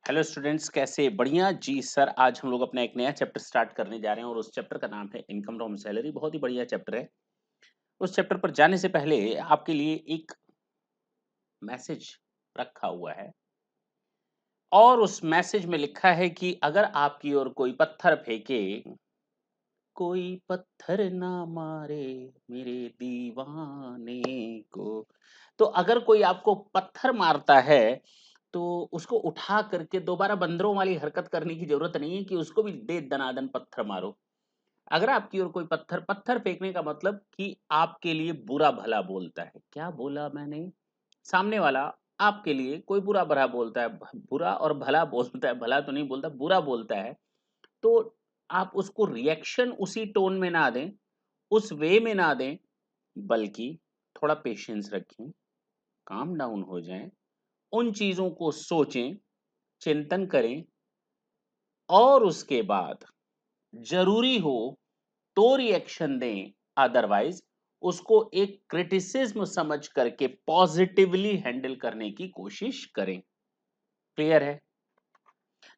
Hello students, कैसे? बढ़िया जी sir. आज हम लोग अपना एक नया चैप्टर स्टार्ट करने जा रहे हैं और उस चैप्टर का नाम है इनकम फ्रॉम सैलरी। बहुत ही बढ़िया चैप्टर है। उस चैप्टर पर जाने से पहले आपके लिए एक मैसेज रखा हुआ है और उस मैसेज में लिखा है कि अगर आपकी ओर कोई पत्थर फेंके, कोई पत्थर ना मारे मेरे दीवाने को। तो अगर कोई आपको पत्थर मारता है तो उसको उठा करके दोबारा बंदरों वाली हरकत करने की जरूरत नहीं है कि उसको भी दे दनादन पत्थर मारो। अगर आपकी ओर कोई पत्थर पत्थर फेंकने का मतलब कि आपके लिए बुरा भला बोलता है। क्या बोला मैंने? सामने वाला आपके लिए कोई बुरा भला बोलता है, बुरा और भला बोलता है, भला तो नहीं बोलता, बुरा बोलता है। तो आप उसको रिएक्शन उसी टोन में ना दें, उस वे में ना दें, बल्कि थोड़ा पेशेंस रखें, काम डाउन हो जाएं, उन चीजों को सोचें, चिंतन करें और उसके बाद जरूरी हो तो रिएक्शन दें। अदरवाइज उसको एक क्रिटिसिज्म समझ करके पॉजिटिवली हैंडल करने की कोशिश करें। क्लियर है?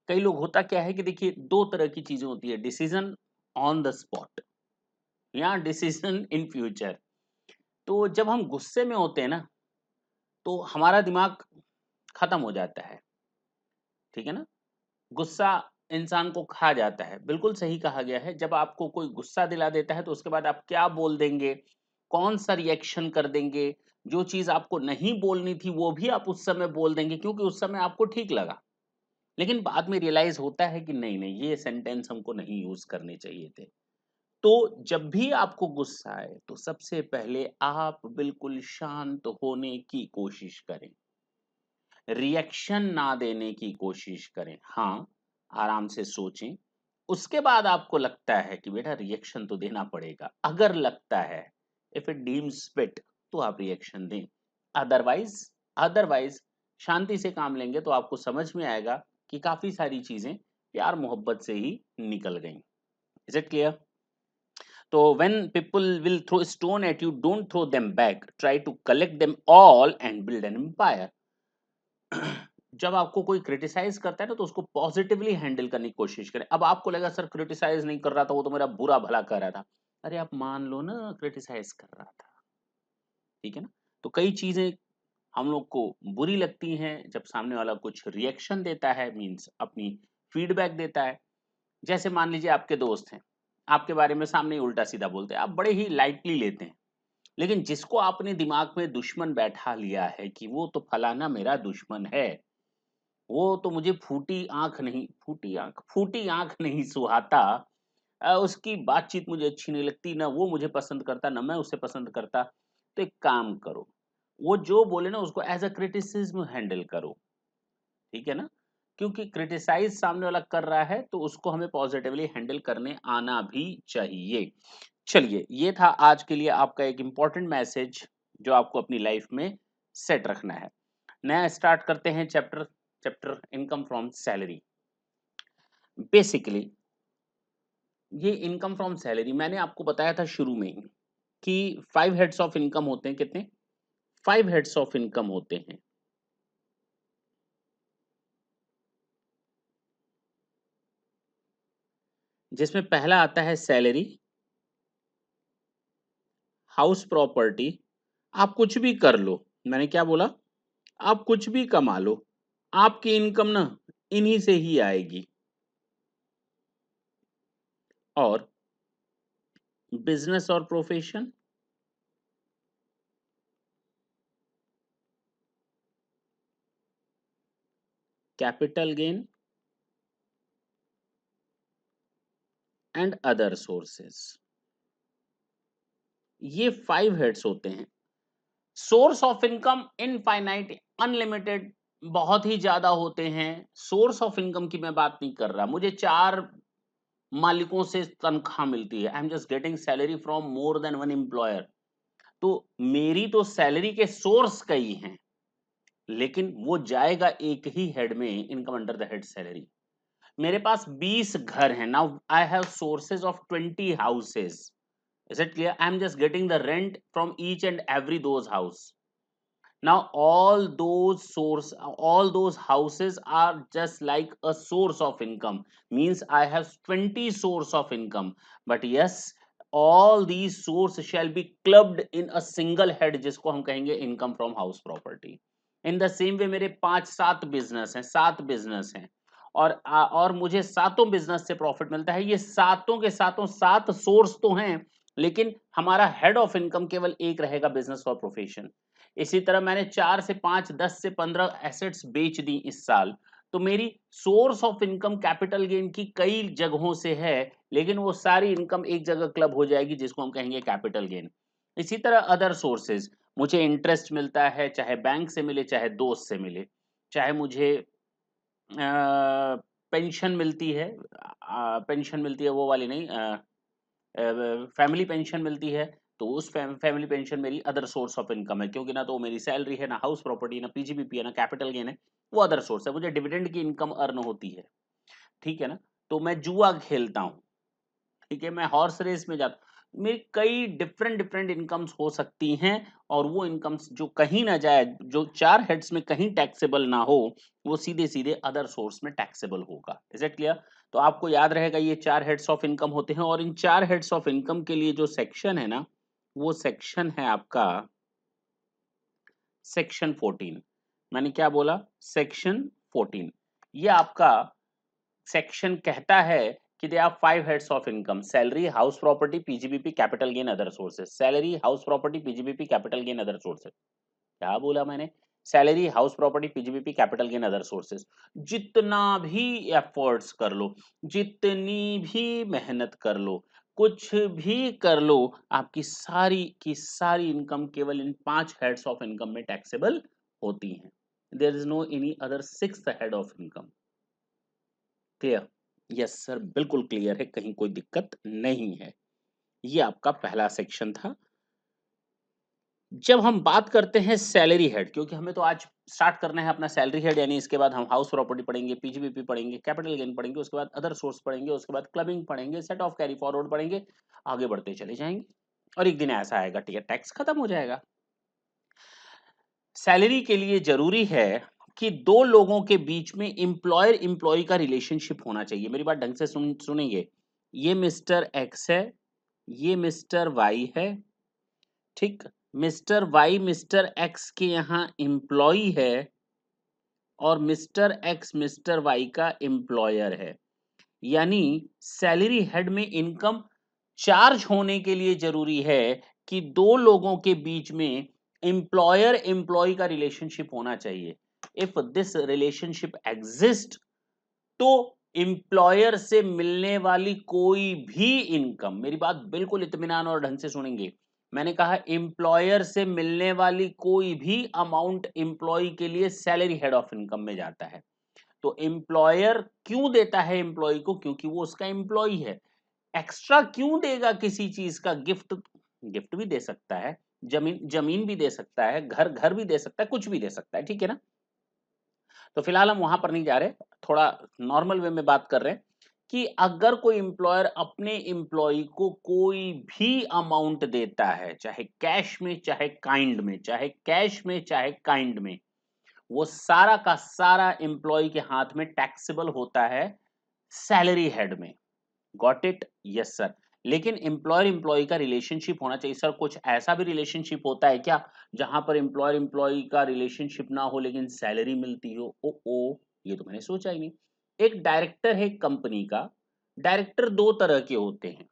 कई लोग, होता क्या है कि देखिए, दो तरह की चीजें होती है, डिसीजन ऑन द स्पॉट या डिसीजन इन फ्यूचर। तो जब हम गुस्से में होते हैं ना, तो हमारा दिमाग खत्म हो जाता है। ठीक है ना? गुस्सा इंसान को खा जाता है। बिल्कुल सही कहा गया है। जब आपको कोई गुस्सा दिला देता है तो उसके बाद आप क्या बोल देंगे, कौन सा रिएक्शन कर देंगे, जो चीज आपको नहीं बोलनी थी वो भी आप उस समय बोल देंगे क्योंकि उस समय आपको ठीक लगा। लेकिन बाद में रियलाइज होता है कि नहीं नहीं, ये सेंटेंस हमको नहीं यूज करने चाहिए थे। तो जब भी आपको गुस्सा आए तो सबसे पहले आप बिल्कुल शांत होने की कोशिश करें, रिएक्शन ना देने की कोशिश करें। हाँ, आराम से सोचें। उसके बाद आपको लगता है कि बेटा रिएक्शन तो देना पड़ेगा, अगर लगता है, इफ इट डीम्स फिट, तो आप रिएक्शन दें। अदरवाइज अदरवाइज शांति से काम लेंगे तो आपको समझ में आएगा कि काफी सारी चीजें प्यार मोहब्बत से ही निकल गई। Is it clear? तो when people will throw stone at you, don't throw them back. Try to collect them all and build an empire. जब आपको कोई क्रिटिसाइज करता है ना तो उसको पॉजिटिवली हैंडल करने की कोशिश करें। अब आपको लगा सर क्रिटिसाइज नहीं कर रहा था, वो तो मेरा बुरा भला कर रहा था। अरे आप मान लो ना, क्रिटिसाइज कर रहा था। ठीक है ना? तो कई चीजें हम लोग को बुरी लगती हैं जब सामने वाला कुछ रिएक्शन देता है, मीन्स अपनी फीडबैक देता है। जैसे मान लीजिए आपके दोस्त हैं, आपके बारे में सामने ही उल्टा सीधा बोलते हैं, आप बड़े ही लाइटली लेते हैं। लेकिन जिसको आपने दिमाग में दुश्मन बैठा लिया है कि वो तो फलाना मेरा दुश्मन है, वो तो मुझे फूटी आंख नहीं सुहाता, उसकी बातचीत मुझे अच्छी नहीं लगती, ना वो मुझे पसंद करता ना मैं उसे पसंद करता। तो एक काम करो, वो जो बोले ना उसको एज अ क्रिटिसिज्म हैंडल करो। ठीक है ना? क्योंकि क्रिटिसाइज सामने वाला कर रहा है तो उसको हमें पॉजिटिवली हैंडल करने आना भी चाहिए। चलिए, ये था आज के लिए आपका एक इंपॉर्टेंट मैसेज जो आपको अपनी लाइफ में सेट रखना है। नया स्टार्ट करते हैं chapter. Chapter income from salary. Basically ये इनकम फ्रॉम सैलरी मैंने आपको बताया था शुरू में ही कि 5 हेड्स ऑफ इनकम होते हैं। कितने? 5 हेड्स ऑफ इनकम होते हैं, जिसमें पहला आता है सैलरी, हाउस प्रॉपर्टी। आप कुछ भी कर लो, मैंने क्या बोला, आप कुछ भी कमा लो, आपकी इनकम ना इन्हीं से ही आएगी। और बिजनेस और profession, capital gain and other sources. ये 5 हेड्स होते हैं। Source of income infinite, unlimited, बहुत ही ज्यादा होते हैं। सोर्स ऑफ इनकम की मैं बात नहीं कर रहा, मुझे 4 मालिकों से तनख्वाह मिलती है, I am just getting salary from more than one employer. तो मेरी तो सैलरी के सोर्स कई हैं, लेकिन वो जाएगा एक ही हेड में, income under the head salary. मेरे पास 20 घर हैं, now I have sources of 20 houses. Is it clear? I am just getting the rent from each and every those house. Now all those houses are just like a source of income. Means I have 20 source of income. But yes, all these source shall be clubbed in a single head, जिसको हम कहेंगे income from house property. In the same way मेरे 5-7 business हैं, 7 business हैं, और मुझे सातों business से प्रॉफिट मिलता है। ये सातों के सातों 7 सोर्स तो हैं, लेकिन हमारा हेड ऑफ इनकम केवल एक रहेगा, बिजनेस और प्रोफेशन। इसी तरह मैंने 4 से 5, 10 से 15 एसेट्स बेच दी इस साल, तो मेरी source of income capital gain की कई जगहों से है, लेकिन वो सारी इनकम एक जगह क्लब हो जाएगी, जिसको हम कहेंगे कैपिटल गेन। इसी तरह अदर सोर्सेज, मुझे इंटरेस्ट मिलता है, चाहे बैंक से मिले चाहे दोस्त से मिले, चाहे मुझे पेंशन मिलती है, पेंशन मिलती है वो वाली नहीं, फैमिली पेंशन मिलती है, तो उस फैमिली पेंशन मेरी अदर सोर्स ऑफ इनकम है, क्योंकि ना तो मेरी सैलरी है, ना हाउस प्रॉपर्टी, ना पीजीबीपी है, ना कैपिटल गेन है, वो अदर सोर्स है। मुझे डिविडेंड की इनकम अर्न होती है, ठीक है ना। तो मैं जुआ खेलता हूँ, ठीक है, मैं हॉर्स रेस में जाता हूँ, मेरी कई डिफरेंट डिफरेंट इनकम्स हो सकती हैं, और वो इनकम्स जो कहीं ना जाए, जो 4 हेड्स में कहीं टैक्सेबल ना हो, वो सीधे सीधे अदर सोर्स में टैक्सेबल होगा। Is it clear? तो आपको याद रहेगा ये 4 हेड्स ऑफ इनकम होते हैं, और इन 4 हेड्स ऑफ इनकम के लिए जो सेक्शन है ना, वो सेक्शन है आपका सेक्शन 14। मैंने क्या बोला? सेक्शन 14। ये आपका सेक्शन कहता है कि they are 5 heads of income: salary, house property, PGBP, capital gain, other sources. Salary, house property, PGBP, capital gain, other sources. क्या बोला मैंने? Salary, house property, PGBP, capital gain, other sources. जितना भी एफर्ट्स कर लो, जितनी भी मेहनत कर लो, कुछ भी कर लो, आपकी सारी की सारी इनकम केवल इन 5 हेड्स ऑफ इनकम में टैक्सेबल होती हैं। There is no any other sixth head of income. Clear? Yes sir, बिल्कुल क्लियर है, कहीं कोई दिक्कत नहीं है। ये आपका पहला सेक्शन था। जब हम बात करते हैं सैलरी हेड, क्योंकि हमें तो आज स्टार्ट करना है अपना सैलरी हेड, यानी इसके बाद हम हाउस प्रॉपर्टी पढ़ेंगे, पीजीबीपी पढ़ेंगे, कैपिटल गेन पढ़ेंगे, उसके बाद अदर सोर्स पढ़ेंगे, उसके बाद क्लबिंग पढ़ेंगे, सेट ऑफ कैरी फॉरवर्ड पढ़ेंगे, आगे बढ़ते चले जाएंगे, और एक दिन ऐसा आएगा, ठीक है, टैक्स खत्म हो जाएगा। सैलरी के लिए जरूरी है कि दो लोगों के बीच में एम्प्लॉयर एम्प्लॉय का रिलेशनशिप होना चाहिए। मेरी बात ढंग से सुनेंगे। ये मिस्टर एक्स है, ये मिस्टर वाई है, ठीक। मिस्टर वाई मिस्टर एक्स के यहाँ एम्प्लॉय है, और मिस्टर एक्स मिस्टर वाई का एम्प्लॉयर है। यानी सैलरी हेड में इनकम चार्ज होने के लिए जरूरी है कि दो लोगों के बीच में एम्प्लॉयर एम्प्लॉय का रिलेशनशिप होना चाहिए। इफ दिस रिलेशनशिप एग्जिस्ट, तो एम्प्लॉयर से मिलने वाली कोई भी इनकम, मेरी बात बिल्कुल इत्मीनान और ढंग से सुनेंगे, मैंने कहा एम्प्लॉयर से मिलने वाली कोई भी अमाउंट एम्प्लॉय के लिए सैलरी हेड ऑफ इनकम में जाता है। तो एम्प्लॉयर क्यों देता है एम्प्लॉय को? क्योंकि वो उसका एम्प्लॉय है। एक्स्ट्रा क्यों देगा किसी चीज का? गिफ्ट, गिफ्ट भी दे सकता है, जमीन जमीन भी दे सकता है, घर घर भी दे सकता है, कुछ भी दे सकता है, ठीक है ना। तो फिलहाल हम वहां पर नहीं जा रहे, थोड़ा नॉर्मल वे में बात कर रहे हैं कि अगर कोई एम्प्लॉयर अपने एम्प्लॉय को कोई भी अमाउंट देता है, चाहे कैश में चाहे काइंड में, चाहे कैश में चाहे काइंड में, वो सारा का सारा एम्प्लॉय के हाथ में टैक्सेबल होता है सैलरी हेड में। Got it? Yes sir. लेकिन एम्प्लॉयर एम्प्लॉय का रिलेशनशिप होना चाहिए। सर कुछ ऐसा भी रिलेशनशिप होता है क्या जहां पर एम्प्लॉयर एम्प्लॉय का रिलेशनशिप ना हो लेकिन सैलरी मिलती हो? ओ, ये तो मैंने सोचा ही नहीं। एक डायरेक्टर है कंपनी का, डायरेक्टर दो तरह के होते हैं,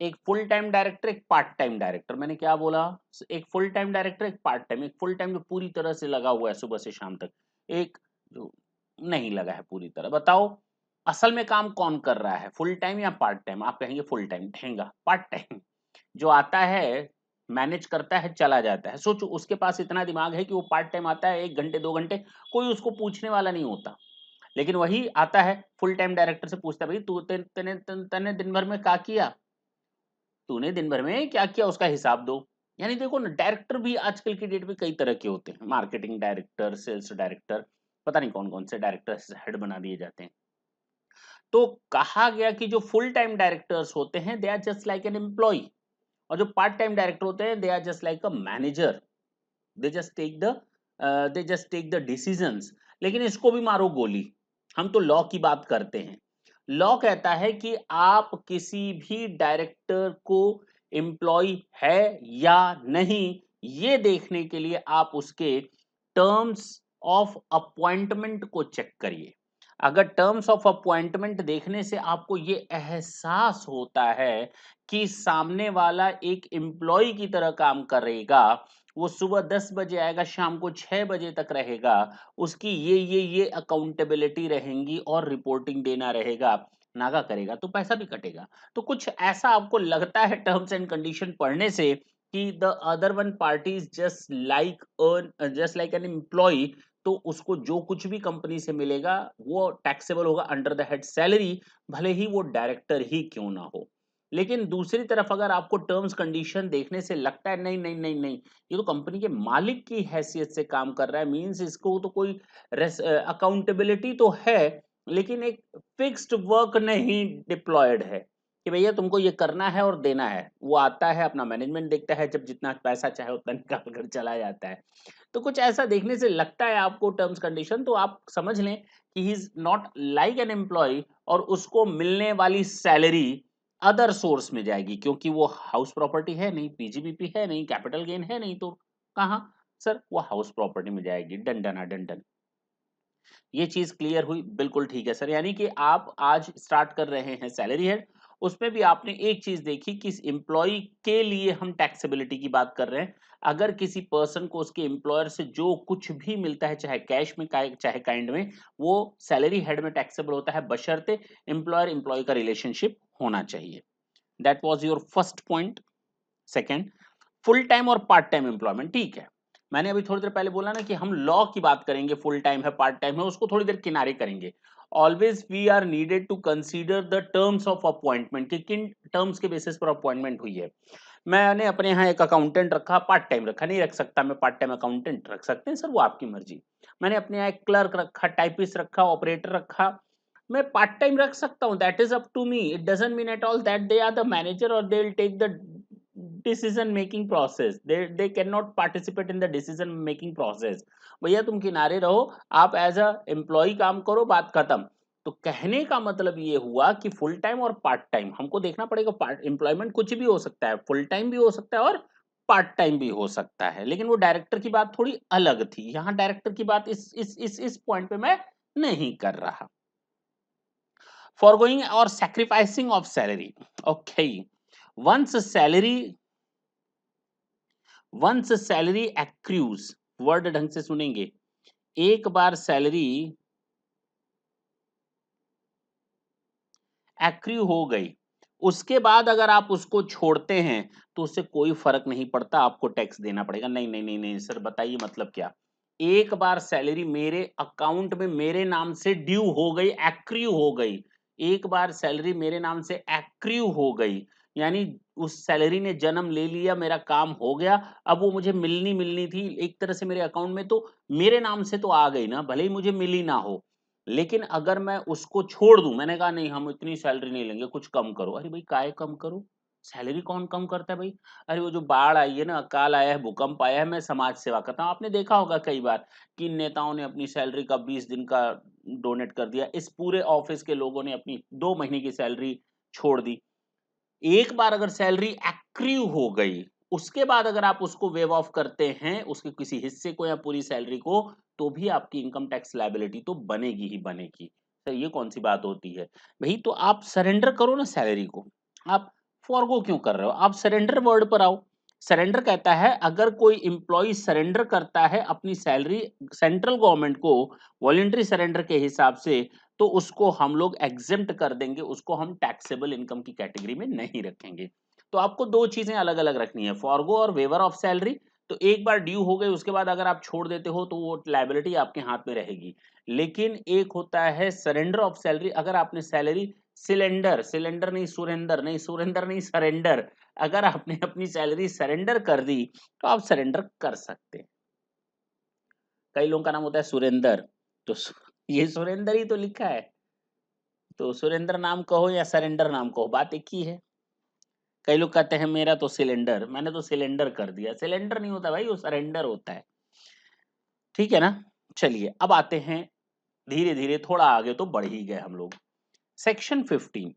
एक फुल टाइम डायरेक्टर, एक पार्ट टाइम डायरेक्टर। मैंने क्या बोला? एक फुल टाइम डायरेक्टर, एक पार्ट टाइम। एक फुल टाइम जो पूरी तरह से लगा हुआ है सुबह से शाम तक, एक जो नहीं लगा है पूरी तरह। बताओ असल में काम कौन कर रहा है, फुल टाइम या पार्ट टाइम? आप कहेंगे फुल टाइम, ठेंगा पार्ट टाइम। जो आता है, मैनेज करता है, चला जाता है। सोचो उसके पास इतना दिमाग है कि वो पार्ट टाइम आता है, 1 घंटे 2 घंटे, कोई उसको पूछने वाला नहीं होता। लेकिन वही आता है फुल टाइम डायरेक्टर से पूछता है, भाई तू तने तने दिन भर में क्या किया, तूने दिन भर में क्या किया, उसका हिसाब दो। यानी देखो ना, डायरेक्टर भी आजकल की डेट में कई तरह के होते हैं, मार्केटिंग डायरेक्टर, सेल्स डायरेक्टर, पता नहीं कौन कौन से डायरेक्टर हेड बना दिए जाते हैं। तो कहा गया कि जो फुल टाइम डायरेक्टर्स होते हैं they are just like an employee, और जो पार्ट टाइम डायरेक्टर होते हैं they are just like a manager. They just take the they just take the decisions, लेकिन इसको भी मारो गोली। हम तो लॉ की बात करते हैं। लॉ कहता है कि आप किसी भी डायरेक्टर को एम्प्लॉय है या नहीं, ये देखने के लिए आप उसके टर्म्स ऑफ अपॉइंटमेंट को चेक करिए। अगर टर्म्स ऑफ अपॉइंटमेंट देखने से आपको ये एहसास होता है कि सामने वाला एक एम्प्लॉय की तरह काम करेगा, वो सुबह 10 बजे आएगा, शाम को 6 बजे तक रहेगा, उसकी ये अकाउंटेबिलिटी रहेंगी और रिपोर्टिंग देना रहेगा, नागा करेगा तो पैसा भी कटेगा। तो कुछ ऐसा आपको लगता है टर्म्स एंड कंडीशन पढ़ने से कि the other one party is just like an employee, तो उसको जो कुछ भी कंपनी से मिलेगा वो टैक्सेबल होगा अंडर द हेड सैलरी, भले ही वो डायरेक्टर ही क्यों ना हो। लेकिन दूसरी तरफ अगर आपको टर्म्स कंडीशन देखने से लगता है नहीं नहीं नहीं नहीं, ये तो कंपनी के मालिक की हैसियत से काम कर रहा है, मींस इसको तो कोई अकाउंटेबिलिटी तो है, लेकिन एक फिक्स्ड वर्क नहीं डिप्लॉयड है कि भैया तुमको ये करना है और देना है। वो आता है अपना मैनेजमेंट देखता है, जब जितना पैसा चाहे उतना निकाल कर चला जाता है। तो कुछ ऐसा देखने से लगता है आपको टर्म्स कंडीशन, तो आप समझ लें कि he is not like an employee, और उसको मिलने वाली सैलरी अदर सोर्स में जाएगी, क्योंकि वो हाउस प्रॉपर्टी है नहीं, पीजीबीपी है नहीं, कैपिटल गेन है नहीं, तो कहाँ सर वो हाउस प्रॉपर्टी में जाएगी। डंडना डंडन। ये चीज क्लियर हुई? बिल्कुल ठीक है सर। यानी कि आप आज स्टार्ट कर रहे हैं सैलरी हेड, उसमें भी आपने एक चीज देखी कि एम्प्लॉय के लिए हम टैक्सेबिलिटी की बात कर रहे हैं। अगर किसी पर्सन को उसके एम्प्लॉयर से जो कुछ भी मिलता है, चाहे कैश में चाहे काइंड में, वो सैलरी हेड में टैक्सेबल होता है, बशर्ते एम्प्लॉयर एम्प्लॉय का रिलेशनशिप होना चाहिए। That was your first point. Second, full time और पार्ट टाइम एम्प्लॉयमेंट। ठीक है, मैंने अभी थोड़ी देर पहले बोला ना कि हम लॉ की बात करेंगे, फुल टाइम है पार्ट टाइम है, उसको थोड़ी देर किनारे करेंगे। Always we are needed to consider the terms of appointment, कि किन टर्म्स के बेसिस पर अपॉइंटमेंट हुई है। मैंने अपने यहाँ एक अकाउंटेंट रखा, पार्ट टाइम रखा, नहीं रख सकता मैं पार्ट टाइम अकाउंटेंट, रख सकते हैं सर, वो आपकी मर्जी। मैंने अपने यहाँ एक क्लर्क रखा, टाइपिस्ट रखा, ऑपरेटर रखा, मैं पार्ट टाइम रख सकता हूँ, that is up to me. It doesn't mean at all that they are the manager और they will take the decision making process, they can not participate in the decision making process. भैया तुम किनारे रहो, आप as a employ काम करो, बात खत्म। तो कहने का मतलब ये हुआ कि फुल टाइम और पार्ट टाइम हमको देखना पड़ेगा। पार्ट एम्प्लॉयमेंट कुछ भी हो सकता है, फुल टाइम भी हो सकता है और पार्ट टाइम भी हो सकता है, लेकिन वो डायरेक्टर की बात थोड़ी अलग थी। यहाँ डायरेक्टर की बात इस पॉइंट पे मैं नहीं कर रहा। Foregoing or sacrificing of salary. Okay. Once salary once salary accrues, word ढंग से सुनेंगे, एक बार सैलरी एक्रू हो गई, उसके बाद अगर आप उसको छोड़ते हैं तो उससे कोई फर्क नहीं पड़ता, आपको टैक्स देना पड़ेगा। नहीं नहीं नहीं नहीं सर, बताइए मतलब क्या? एक बार सैलरी मेरे अकाउंट में मेरे नाम से ड्यू हो गई, एक्रू हो गई, एक बार सैलरी मेरे नाम से एक्रू हो गई, यानी उस सैलरी ने जन्म ले लिया, मेरा काम हो गया, अब वो मुझे मिलनी मिलनी थी एक तरह से मेरे अकाउंट में, तो मेरे नाम से तो आ गई ना, भले ही मुझे मिली ना हो। लेकिन अगर मैं उसको छोड़ दूं, मैंने कहा नहीं हम इतनी सैलरी नहीं लेंगे, कुछ कम करो। अरे भाई काहे कम करो? सैलरी कौन कम करता है भाई? अरे वो जो बाढ़ आई है ना, अकाल आया है, भूकंप आया है, मैं समाज सेवा करता हूँ, आपने देखा होगा कई बार कि नेताओं ने अपनी सैलरी का 20 दिन का डोनेट कर दिया, इस पूरे ऑफिस के लोगों ने अपनी 2 महीने की सैलरी छोड़ दी। एक बार अगर सैलरी एक्रू हो गई, उसके बाद अगर आप उसको वेव ऑफ करते हैं, उसके किसी हिस्से को या पूरी सैलरी को, तो भी आपकी इनकम टैक्स लायबिलिटी तो बनेगी ही बनेगी। सर ये कौन सी बात होती है? भाई तो आप सरेंडर करो ना सैलरी को, आप फॉरगो क्यों कर रहे हो? आप सरेंडर वर्ड पर आओ। सरेंडर कहता है अगर कोई इंप्लॉय सरेंडर करता है अपनी सैलरी सेंट्रल गवर्नमेंट को, वॉलेंट्री सरेंडर के हिसाब से, तो उसको हम लोग एग्जेम्प्ट कर देंगे, उसको हम टैक्सेबल इनकम की कैटेगरी में नहीं रखेंगे। तो आपको दो चीजें अलग अलग रखनी है, फॉरगो और वेवर ऑफ सैलरी। तो एक बार ड्यू हो गई, उसके बाद अगर आप छोड़ देते हो तो वो लायबिलिटी आपके हाथ में रहेगी। लेकिन एक होता है सरेंडर ऑफ सैलरी, अगर आपने सैलरी सिलेंडर, सिलेंडर नहीं सुरेंदर, नहीं सुरेंदर नहीं सरेंडर, अगर आपने अपनी सैलरी सरेंडर कर दी तो आप सरेंडर कर सकते हैं। कई लोगों का नाम होता है सुरेंदर, तो ये सुरेंदर ही तो लिखा है, तो सुरेंद्र नाम कहो या सरेंडर नाम कहो, बात एक ही है। कई लोग कहते हैं मेरा तो सिलेंडर, मैंने तो सिलेंडर कर दिया, सिलेंडर नहीं होता भाई, वो सरेंडर होता है। ठीक है ना? चलिए अब आते हैं धीरे-धीरे थोड़ा आगे तो बढ़ ही गए हम लोग। सेक्शन 15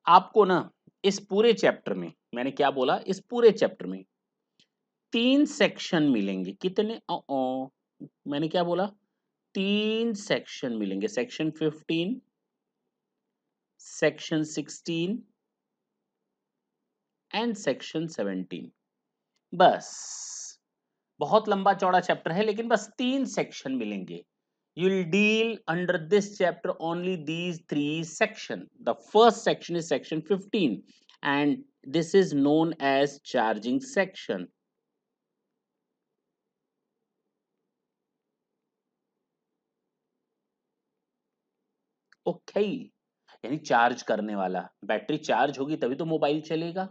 आपको ना इस पूरे चैप्टर में मैंने क्या बोला इस पूरे चैप्टर में 3 सेक्शन मिलेंगे। कितने? मैंने क्या बोला? 3 सेक्शन मिलेंगे। Section 15, section 16 and section 17। बस बहुत लंबा चौड़ा चैप्टर है लेकिन बस 3 सेक्शन मिलेंगे। You'll deal under this chapter only these 3 section. The first section is section 15 and this is known as charging section. Okay यानी चार्ज करने वाला बैटरी चार्ज होगी तभी तो मोबाइल चलेगा।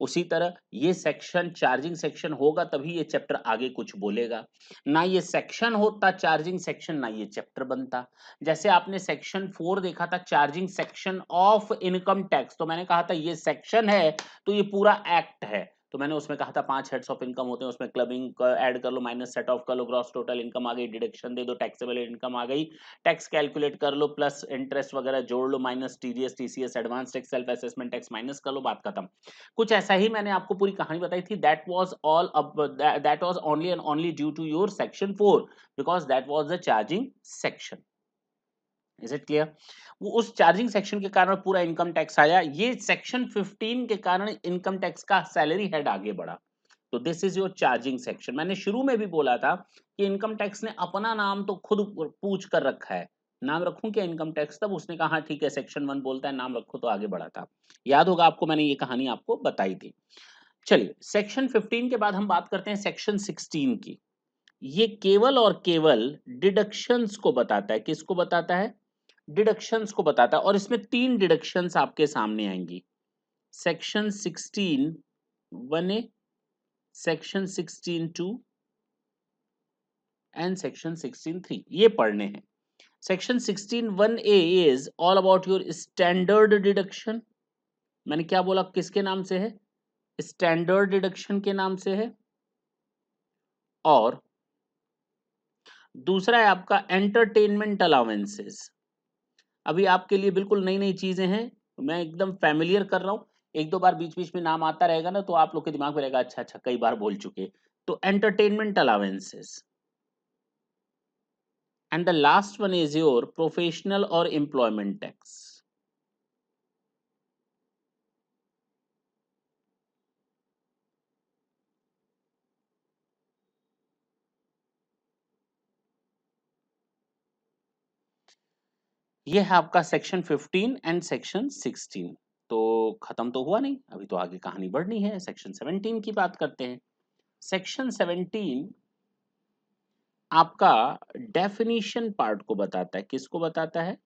उसी तरह ये सेक्शन चार्जिंग सेक्शन होगा तभी ये चैप्टर आगे कुछ बोलेगा। ना ये सेक्शन होता चार्जिंग सेक्शन ना ये चैप्टर बनता। जैसे आपने सेक्शन 4 देखा था charging section of income tax तो मैंने कहा था ये सेक्शन है तो ये पूरा एक्ट है। तो मैंने उसमें कहा था 5 हेड्स ऑफ इनकम होते हैं उसमें क्लबिंग ऐड कर लो माइनस सेट ऑफ कर लो ग्रॉस टोटल इनकम आ गई डिडक्शन दे दो टैक्सेबल इनकम आ गई टैक्स कैलकुलेट कर लो प्लस इंटरेस्ट वगैरह जोड़ लो minus TDS TCS advance tax self assessment tax minus कर लो बात खत्म। कुछ ऐसा ही मैंने आपको पूरी कहानी बताई थी that was only and only due to your section 4 because that was the charging section. Is it clear? वो उस चार्जिंग सेक्शन के कारण पूरा इनकम टैक्स आया ये सेक्शन 15 के कारण इनकम टैक्स का सैलरी हेड आगे बढ़ा। तो this is your charging section. मैंने शुरू में भी बोला था कि इनकम टैक्स ने अपना नाम तो खुद पूछ कर रखा है। नाम रखूं क्या इनकम टैक्स? तब उसने कहा हाँ ठीक है सेक्शन 1 बोलता है नाम रखो तो आगे बढ़ा था। याद होगा आपको मैंने ये कहानी आपको बताई थी। चलिए सेक्शन 15 के बाद हम बात करते हैं सेक्शन 16 की। ये केवल और केवल डिडक्शंस को बताता है। किसको बताता है? डिडक्शंस को बताता है और इसमें 3 डिडक्शंस आपके सामने आएंगी। Section 16 1A, section 16 2 and section 16 3 ये पढ़ने हैं। Section 16 1A is all about your standard deduction. मैंने क्या बोला किसके नाम से है? स्टैंडर्ड डिडक्शन के नाम से है। और दूसरा है आपका एंटरटेनमेंट अलाउंसेस। अभी आपके लिए बिल्कुल नई नई चीजें हैं मैं एकदम फैमिलियर कर रहा हूं। एक दो बार बीच बीच में नाम आता रहेगा ना तो आप लोग के दिमाग में रहेगा अच्छा अच्छा कई बार बोल चुके। तो entertainment allowances and the last one is your professional और एम्प्लॉयमेंट टैक्स। ये है आपका सेक्शन 15 एंड सेक्शन 16। तो खत्म तो हुआ नहीं अभी तो आगे कहानी बढ़नी है। सेक्शन 17 की बात करते हैं। सेक्शन 17 आपका डेफिनीशन पार्ट को बताता है। किसको बताता है?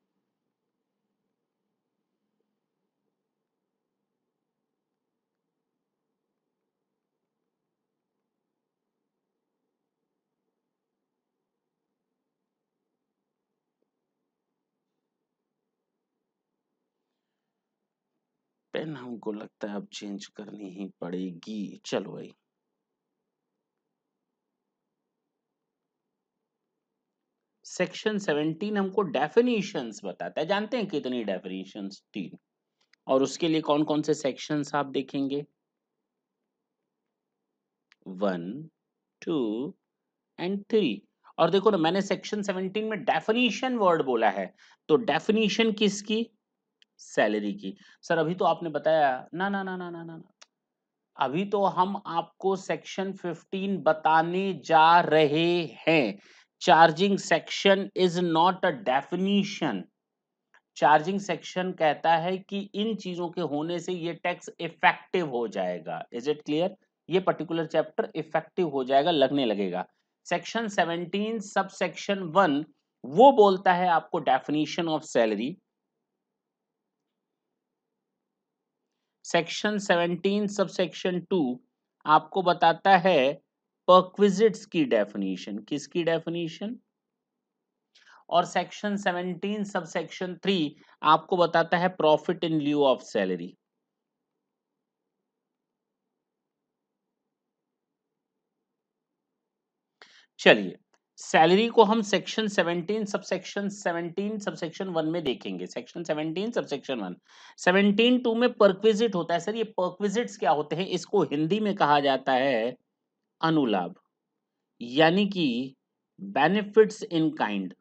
पेन हमको लगता है अब चेंज करनी ही पड़ेगी। चलो भाई सेक्शन 17 हमको डेफिनीशंस बताता है। जानते हैं कितनी डेफिनीशंस? 3। और उसके लिए कौन कौन से सेक्शंस आप देखेंगे? 1 2 एंड 3। और देखो ना मैंने सेक्शन 17 में डेफिनीशन वर्ड बोला है। तो डेफिनीशन किसकी? सैलरी की। सर अभी तो आपने बताया ना ना ना ना ना ना ना। अभी तो हम आपको सेक्शन 15 बताने जा रहे हैं। Charging section is not a definition. Charging section कहता है कि इन चीजों के होने से ये टैक्स इफेक्टिव हो जाएगा। Is it clear? ये पर्टिकुलर चैप्टर इफेक्टिव हो जाएगा लगने लगेगा। सेक्शन 17 सब सेक्शन 1 वो बोलता है आपको definition of salary. Section 17 sub section 2 आपको बताता है परक्विजिट्स की डेफिनेशन। किसकी डेफिनेशन? और सेक्शन 17 सब सेक्शन 3 आपको बताता है profit in lieu of salary. चलिए सैलरी को हम सेक्शन 17 सबसेक्शन 1 में देखेंगे। सेक्शन 17 सबसेक्शन 1 17 2 में परक्विजिट होता है। सर ये परक्विजिट्स क्या होते हैं? इसको हिंदी में कहा जाता है अनुलाभ, यानी कि benefits in kind.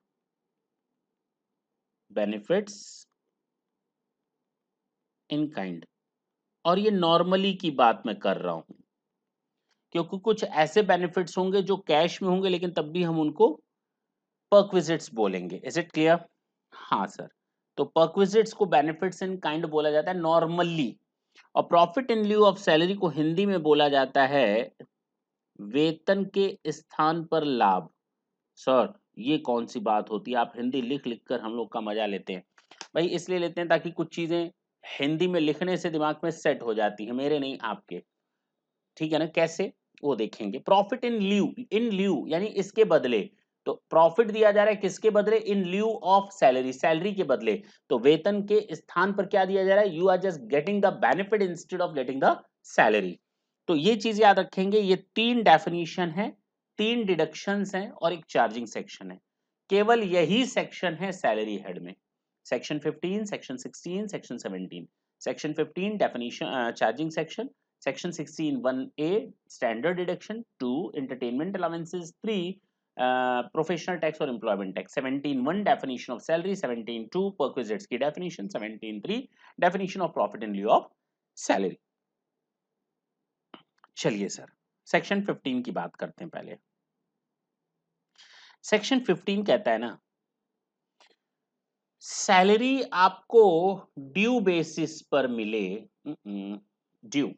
Benefits in kind, और ये नॉर्मली की बात मैं कर रहा हूं, क्योंकि कुछ ऐसे बेनिफिट्स होंगे जो कैश में होंगे लेकिन तब भी हम उनको परक्विजिट्स बोलेंगे। Is it clear? हाँ सर। तो परक्विजिट्स को बेनिफिट्स इन काइंड बोला जाता है नॉर्मली, और profit in lieu of salary को हिंदी में बोला जाता है वेतन के स्थान पर लाभ। सर ये कौन सी बात होती है? आप हिंदी लिख लिख कर हम लोग का मजा लेते हैं। भाई इसलिए लेते हैं ताकि कुछ चीजें हिंदी में लिखने से दिमाग में सेट हो जाती है, मेरे नहीं आपके। ठीक है ना? कैसे वो देखेंगे। प्रॉफिट इन ल्यू यानी इसके बदले। तो प्रॉफिट दिया जा रहा है किसके बदले? इन ल्यू ऑफ सैलरी, सैलरी के बदले। तो वेतन के स्थान पर क्या दिया जा रहा है? You are just getting the benefit instead of getting the salary. तो ये चीज याद रखेंगे। ये 3 डेफिनेशन है, 3 डिडक्शंस हैं और एक चार्जिंग सेक्शन है। केवल यही सेक्शन है सैलरी हेड में। Section 15, section 16, section 17। Section 15 definition charging section, Section 16 1A standard deduction, 2 entertainment allowances, 3 professional tax or employment tax, 17 1 definition of salary, 17 2 perquisites की definition, 17 3 definition of profit in lieu of salary। चलिए sir section 15 की बात करते हैं पहले। Section 15 कहता है ना, सैलरी आपको ड्यू बेसिस पर मिले। ड्यू,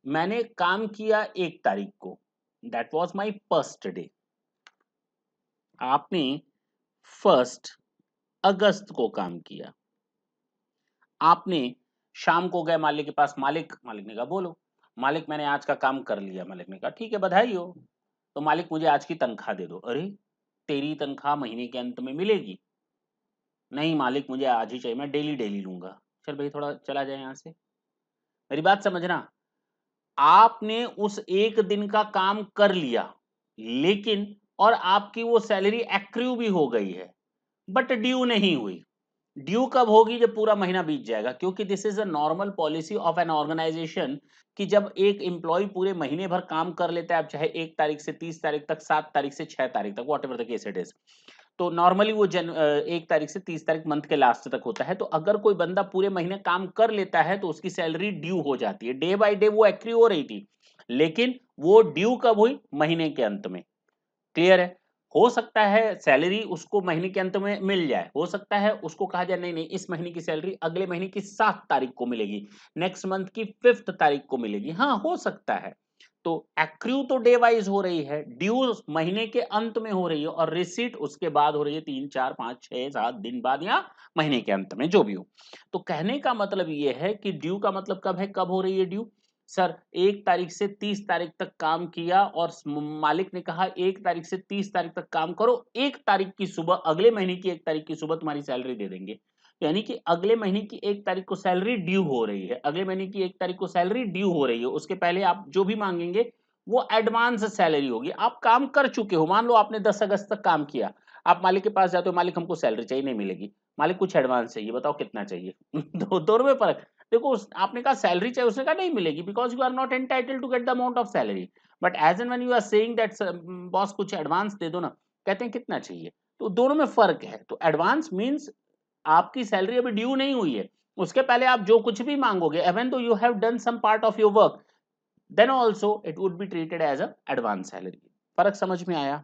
मैंने काम किया 1 तारीख को, that was my first day. आपने 1 अगस्त को काम किया। आपने शाम को गए मालिक के पास, मालिक मालिक ने कहा बोलो। मालिक मैंने आज का काम कर लिया। मालिक ने कहा ठीक है बधाई हो। तो मालिक मुझे आज की तनख्वाह दे दो। अरे तेरी तनख्वाह महीने के अंत में मिलेगी। नहीं मालिक मुझे आज ही चाहिए, मैं डेली डेली लूंगा। चल भाई थोड़ा चला जाए यहाँ से, मेरी बात समझना। आपने उस 1 दिन का काम कर लिया, लेकिन और आपकी वो सैलरी एक्रू भी हो गई है, बट ड्यू नहीं हुई। ड्यू कब होगी? जब पूरा महीना बीत जाएगा, क्योंकि this is a normal policy of an organisation कि जब एक एम्प्लॉय पूरे महीने भर काम कर लेता है, अब चाहे 1 तारीख से 30 तारीख तक, 7 तारीख से 6 तारीख तक, what ever the case it is, तो नॉर्मली वो 1 तारीख से 30 तारीख मंथ के लास्ट तक होता है। तो अगर कोई बंदा पूरे महीने काम कर लेता है तो उसकी सैलरी ड्यू हो जाती है। डे बाय डे वो एक्री हो रही थी, लेकिन वो ड्यू कब हुई? महीने के अंत में। क्लियर है? हो सकता है सैलरी उसको महीने के अंत में मिल जाए, हो सकता है उसको कहा जाए नहीं नहीं इस महीने की सैलरी अगले महीने की 7 तारीख को मिलेगी, नेक्स्ट मंथ की 5th तारीख को मिलेगी। हाँ हो सकता है। तो एक्रू तो डे वाइज हो रही है, ड्यू महीने के अंत में हो रही है, और रिसीट उसके बाद हो रही है 3 4 5 6 7 दिन बाद या महीने के अंत में, जो भी हो। तो कहने का मतलब ये है कि ड्यू का मतलब कब है? कब हो रही है ड्यू? सर 1 तारीख से 30 तारीख तक काम किया और मालिक ने कहा 1 तारीख से 30 तारीख तक काम करो, 1 तारीख की सुबह, अगले महीने की 1 तारीख की सुबह तुम्हारी सैलरी दे देंगे। यानी कि अगले महीने की 1 तारीख को सैलरी ड्यू हो रही है, अगले महीने की 1 तारीख को सैलरी ड्यू हो रही है। उसके पहले आप जो भी मांगेंगे वो एडवांस सैलरी होगी। आप काम कर चुके हो, मान लो आपने 10 अगस्त तक काम किया, आप मालिक के पास जाते हो, मालिक हमको सैलरी चाहिए, नहीं मिलेगी। मालिक कुछ एडवांस चाहिए, बताओ कितना चाहिए? दोनों में फर्क। देखो आपने कहा सैलरी चाहिए, उसने कहा नहीं मिलेगी, because you are not entitled to get the amount of salary. But as and when you are saying that boss कुछ एडवांस दे दो ना, कहते हैं कितना चाहिए। तो दोनों में फर्क है। तो एडवांस मींस आपकी सैलरी अभी ड्यू नहीं हुई है, उसके पहले आप जो कुछ भी मांगोगे, even though you have done some part of your work, then also it would be treated as a advance salary. फर्क समझ में आया?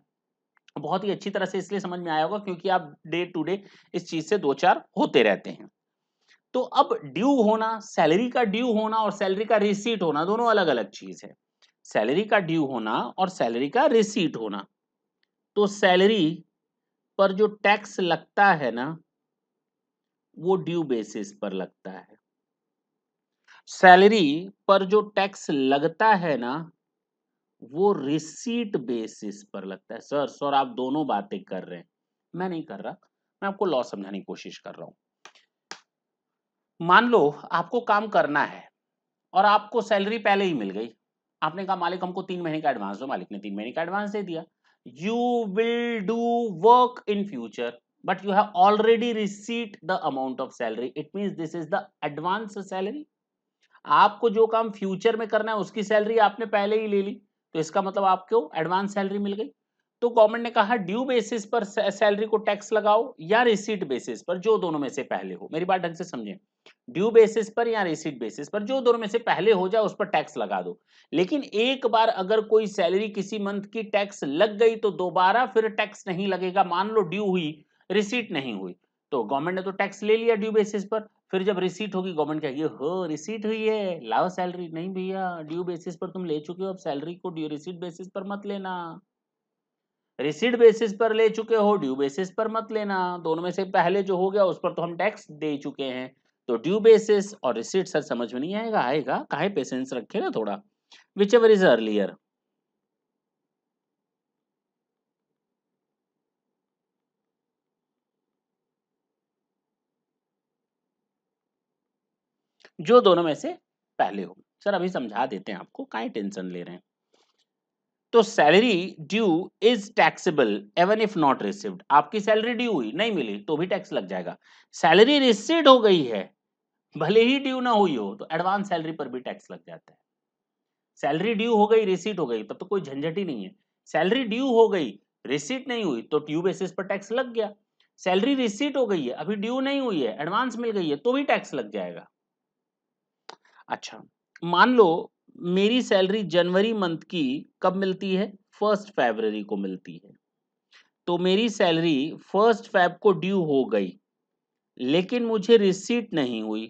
बहुत ही अच्छी तरह से इसलिए समझ में आया होगा क्योंकि आप डे टू डे इस चीज से दो चार होते रहते हैं। तो अब ड्यू होना, सैलरी का ड्यू होना और सैलरी का रिसीट होना दोनों अलग अलग चीज है। सैलरी का ड्यू होना और सैलरी का रिसीट होना। तो सैलरी पर जो टैक्स लगता है ना, वो ड्यू बेसिस पर लगता है। सैलरी पर जो टैक्स लगता है ना, वो रिसीट बेसिस पर लगता है। सर आप दोनों बातें कर रहे हैं, मैं नहीं कर रहा, मैं आपको लॉ समझाने की कोशिश कर रहा हूं। मान लो आपको काम करना है और आपको सैलरी पहले ही मिल गई। आपने कहा मालिक हमको 3 महीने का एडवांस दो, मालिक ने 3 महीने का एडवांस दे दिया। you will do work in future but you have already received the amount of salary, it means this is the advance salary। आपको जो काम फ्यूचर में करना है उसकी सैलरी आपने पहले ही ले ली, तो इसका मतलब आपको एडवांस सैलरी मिल गई। तो गवर्नमेंट ने कहा ड्यू बेसिस पर सैलरी को टैक्स लगाओ या रिसीट बेसिस पर, जो दोनों में से पहले हो। मेरी बात ढंग से समझें, ड्यू बेसिस पर या रिसीट बेसिस पर, जो दोनों में से पहले हो जाए उस पर टैक्स लगा दो। लेकिन एक बार अगर कोई सैलरी किसी मंथ की टैक्स लग गई तो दोबारा फिर टैक्स नहीं लगेगा। मान लो ड्यू हुई, रिसीट नहीं हुई, तो गवर्नमेंट ने तो टैक्स ले लिया ड्यू बेसिस पर, फिर जब रिसीट होगी गवर्नमेंट कहेगी हो रिसीट हुई है लाओ सैलरी। नहीं भैया, ड्यू बेसिस पर तुम ले चुके हो, अब सैलरी को ड्यू रिसीट बेसिस पर मत लेना। रिसीट बेसिस पर ले चुके हो, ड्यू बेसिस पर मत लेना। दोनों में से पहले जो हो गया उस पर तो हम टैक्स दे चुके हैं। तो ड्यू बेसिस और रिसीट सर समझ में नहीं आएगा, आएगा काहे, पेशेंस रखे ना थोड़ा। विच एवर इज अर्लियर, जो दोनों में से पहले हो। सर अभी समझा देते हैं आपको, काहे टेंशन ले रहे हैं। तो salary due is taxable even if not received. आपकी सैलरी ड्यू हुई, नहीं मिली तो भी टैक्स लग जाएगा। सैलरी रिसीव हो गई है, भले ही ड्यू ना हुई हो, तो एडवांस सैलरी पर भी टैक्स लग जाता है। सैलरी ड्यू हो गई, रिसीट हो गई, तब तो कोई झंझट ही नहीं है। सैलरी ड्यू हो गई, रिसीट नहीं हुई, तो ड्यू बेसिस पर टैक्स लग गया। सैलरी रिसीट हो गई है, अभी ड्यू नहीं हुई है, एडवांस मिल गई है, तो भी टैक्स लग जाएगा। अच्छा, मान लो मेरी सैलरी जनवरी मंथ की कब मिलती है, 1 फरवरी को मिलती है। तो मेरी सैलरी 1 फेब को ड्यू हो गई, लेकिन मुझे रिसीट नहीं हुई।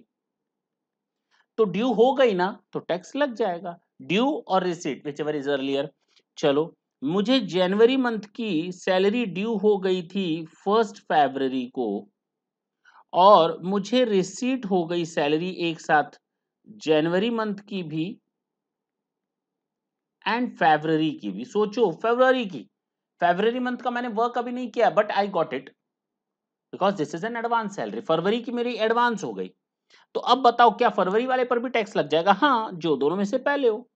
तो ड्यू हो गई ना, तो टैक्स लग जाएगा। ड्यू और receipt which ever is earlier. चलो, मुझे जनवरी मंथ की सैलरी ड्यू हो गई थी 1 फरवरी को, और मुझे रिसीट हो गई सैलरी एक साथ जनवरी मंथ की भी एंड फरवरी की भी। सोचो, फरवरी की, फरवरी मंथ का मैंने वर्क अभी नहीं किया, but I got it because this is an advance salary. फरवरी की मेरी एडवांस हो गई। तो अब बताओ, क्या फरवरी वाले पर भी टैक्स लग जाएगा? हाँ, जो दोनों में से पहले हो।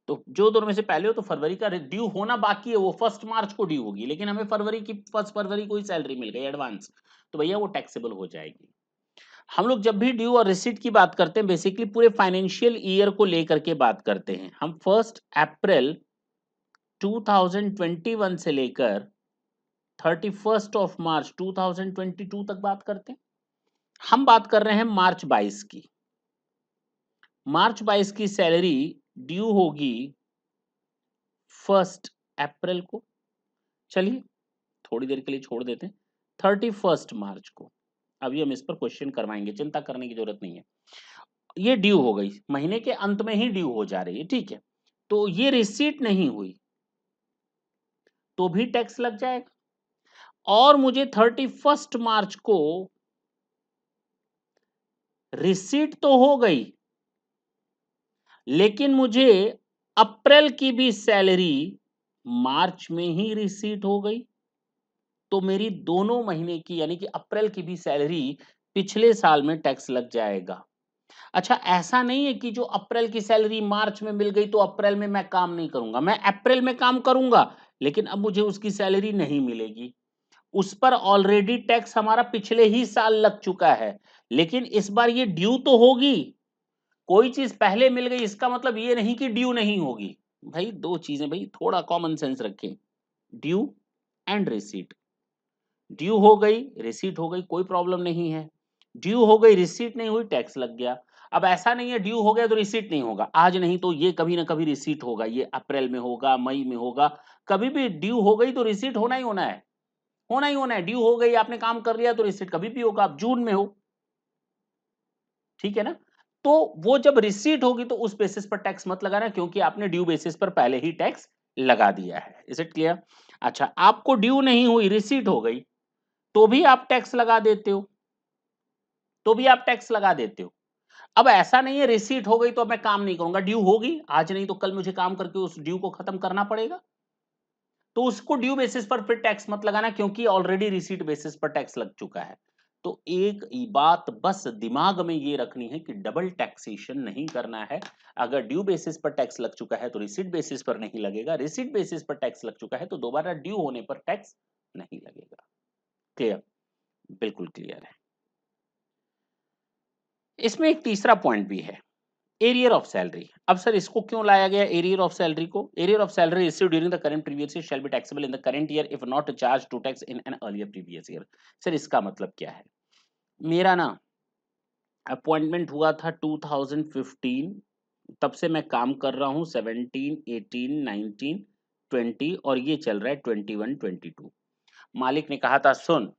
तो जो दोनों में से पहले हो, तो फरवरी का ड्यू होना बाकी है, वो 1 मार्च को ड्यू होगी, लेकिन हमें फरवरी की 1 फरवरी को ही सैलरी मिल गई एडवांस, तो भैया वो टैक्सेबल हो जाएगी। हम लोग जब भी ड्यू और रिसीट की बात करते हैं, बेसिकली पूरे फाइनेंशियल ईयर को लेकर के बात करते हैं। हम 1 अप्रैल 2021 से लेकर 31 मार्च 2022 तक बात करते हैं। हम बात कर रहे हैं मार्च 22 की। मार्च 22 की सैलरी ड्यू होगी 1 अप्रैल को। चलिए थोड़ी देर के लिए छोड़ देते हैं, 31 मार्च को। अभी हम इस पर क्वेश्चन करवाएंगे, चिंता करने की जरूरत नहीं है। ये ड्यू हो गई, महीने के अंत में ही ड्यू हो जा रही है, ठीक है। तो ये रिसीट नहीं हुई, तो भी टैक्स लग जाएगा। और मुझे 31 मार्च को रिसीट तो हो गई, लेकिन मुझे अप्रैल की भी सैलरी मार्च में ही रिसीट हो गई, तो मेरी दोनों महीने की यानी कि अप्रैल की भी सैलरी पिछले साल में टैक्स लग जाएगा। अच्छा, ऐसा नहीं है कि जो अप्रैल की सैलरी मार्च में मिल गई तो अप्रैल में मैं काम नहीं करूंगा, मैं अप्रैल में काम करूंगा, लेकिन अब मुझे उसकी सैलरी नहीं मिलेगी। उस पर ऑलरेडी टैक्स हमारा पिछले ही साल लग चुका है, लेकिन इस बार ये ड्यू तो होगी। कोई चीज पहले मिल गई इसका मतलब ये नहीं कि ड्यू नहीं होगी। भाई दो चीजें, भाई थोड़ा कॉमन सेंस रखें, ड्यू एंड रिसीट। ड्यू हो गई, रिसीट हो गई, कोई प्रॉब्लम नहीं है। ड्यू हो गई, रिसीट नहीं हुई, टैक्स लग गया। अब ऐसा नहीं है ड्यू हो गया तो रिसीट नहीं होगा, आज नहीं तो ये कभी ना कभी रिसीट होगा, ये अप्रैल में होगा, मई में होगा, कभी भी ड्यू हो गई तो रिसीट होना ही होना है, होना ही होना है। ड्यू हो गई, आपने काम कर लिया तो रिसीट कभी भी होगा, आप जून में हो, ठीक है ना। तो वो जब रिसीट होगी तो उस बेसिस पर टैक्स मत लगाना, क्योंकि आपने ड्यू बेसिस पर पहले ही टैक्स लगा दिया है। Is it clear? अच्छा, आपको ड्यू नहीं हुई, रिसीट हो गई, तो भी आप टैक्स लगा देते हो, तो भी आप टैक्स लगा देते हो। अब ऐसा नहीं है रिसीट हो गई तो अब मैं काम नहीं करूंगा, ड्यू होगी, आज नहीं तो कल मुझे काम करके उस ड्यू को खत्म करना पड़ेगा, तो उसको ड्यू बेसिस पर फिर टैक्स मत लगाना, क्योंकि ऑलरेडी रिसीट बेसिस पर टैक्स लग चुका है। तो एक बात बस दिमाग में ये रखनी है कि डबल टैक्सेशन नहीं करना है। अगर ड्यू बेसिस पर टैक्स लग चुका है तो रिसीट बेसिस पर नहीं लगेगा, रिसीट बेसिस पर टैक्स लग चुका है तो दोबारा ड्यू होने पर टैक्स नहीं लगेगा। क्लियर? बिल्कुल क्लियर है। इसमें एक तीसरा पॉइंट भी है, एरियर ऑफ सैलरी। अब सर इसको क्यों लाया गया एरियर ऑफ सैलरी को? Arrear of salary received during the current previous year shall be taxable in the current year if not charge to tax in an earlier previous year. Sir इसका मतलब क्या है? मेरा ना अपॉइंटमेंट हुआ था 2015, तब से मैं काम कर रहा हूँ 17, 18, 19, 20 और ये चल रहा है 21, 22। मालिक ने कहा था सुन,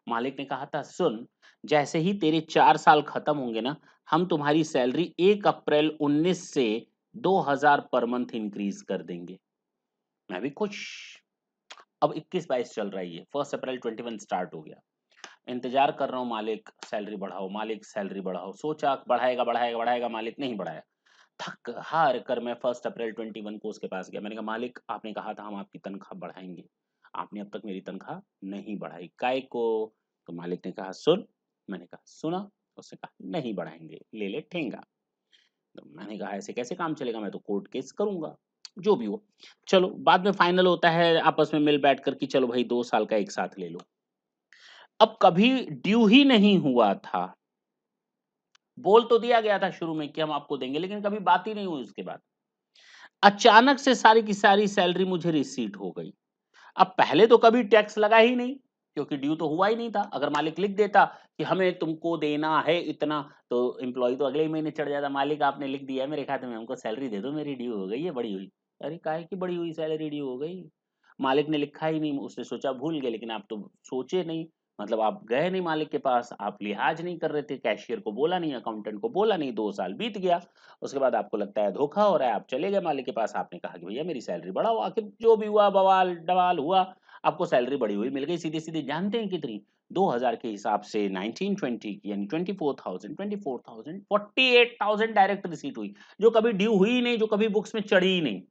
मालिक ने कहा था सुन, जैसे ही तेरे 4 साल खत्म होंगे ना, हम तुम्हारी सैलरी 1 अप्रैल 19 से 2000 पर मंथ इंक्रीज कर देंगे। मैं भी खुश। अब 21-22 चल रहा है, ये 1 अप्रैल 21 स्टार्ट हो गया। इंतजार कर रहा हूँ मालिक सैलरी बढ़ाओ, मालिक सैलरी बढ़ाओ। सोचा बढ़ाएगा बढ़ाएगा बढ़ाएगा, मालिक नहीं बढ़ाया। थक हार कर मैं 1 अप्रैल 21 को उसके पास गया। मैंने कहा मालिक आपने कहा था हम आपकी तनख्वाह बढ़ाएंगे, आपने अब तक मेरी तनख्वाह नहीं बढ़ाई, काहे को? तो मालिक ने कहा सुन। मैंने कहा सुना। उसने कहा नहीं बढ़ाएंगे, ले ले ठेंगा। तो मैंने कहा ऐसे कैसे काम चलेगा, मैं तो कोर्ट केस करूंगा। जो भी हो, चलो बाद में फाइनल होता है आपस में मिल बैठ कर कि चलो भाई 2 साल का एक साथ ले लो। अब कभी ड्यू ही नहीं हुआ था, बोल तो दिया गया था शुरू में कि हम आपको देंगे, लेकिन कभी बात ही नहीं हुई उसके बाद। अचानक से सारी की सारी सैलरी मुझे रिसीट हो गई। अब पहले तो कभी टैक्स लगा ही नहीं, क्योंकि ड्यू तो हुआ ही नहीं था। अगर मालिक लिख देता कि हमें तुमको देना है इतना, तो एम्प्लॉय तो अगले ही महीने चढ़ जाता, मालिक आपने लिख दिया है मेरे खाते में, हमको सैलरी दे दो, मेरी ड्यू हो गई है, बड़ी हुई। अरे काहे की बड़ी हुई सैलरी, ड्यू हो गई? मालिक ने लिखा ही नहीं, उसने सोचा भूल गए, लेकिन आप तो सोचे नहीं। मतलब आप गए नहीं मालिक के पास, आप लिहाज नहीं कर रहे थे, कैशियर को बोला नहीं, अकाउंटेंट को बोला नहीं, 2 साल बीत गया। उसके बाद आपको लगता है धोखा हो रहा है, आप चले गए मालिक के पास, आपने कहा कि भैया मेरी सैलरी बढ़ाओ। आखिर जो भी हुआ बवाल डवाल हुआ, आपको सैलरी बढ़ी हुई मिल गई सीधी सीधी। जानते हैं कितनी? 2000 के हिसाब से 1920 की, यानी 24,000, 24,000, 48,000 डायरेक्ट रिसीट हुई, जो कभी ड्यू हुई ही नहीं, जो कभी बुक्स में चढ़ी ही नहीं,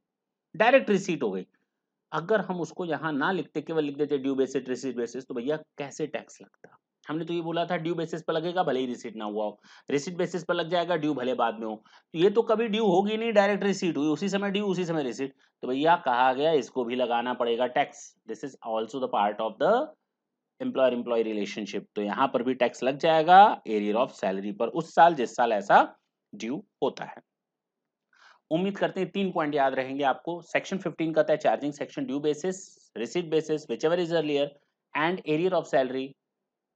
डायरेक्ट रिसीट हो गई। अगर हम उसको यहाँ ना लिखते, केवल लिख देते ड्यू बेसिस रिसीट बेसिस, तो भैया कैसे टैक्स लगता? हमने तो ये बोला था ड्यू बेसिस पर लगेगा, भले ही रिसीट ना हुआ हो, रिसीट बेसिस पर लग जाएगा, ड्यू भले बाद में हो। तो ये तो कभी ड्यू होगी नहीं, डायरेक्ट रिसीट हुई, उसी समय ड्यू उसी समय रिसीट। तो भैया कहा गया इसको भी लगाना पड़ेगा tax. This is also the part of the employer employee relationship. तो यहाँ पर भी टैक्स लग जाएगा एरियर ऑफ सैलरी पर, उस साल जिस साल ऐसा ड्यू होता है। उम्मीद करते हैं 3 पॉइंट याद रहेंगे आपको। सेक्शन 15 कहता है charging section due basis, receipt basis, whichever is earlier, and arrear of salary,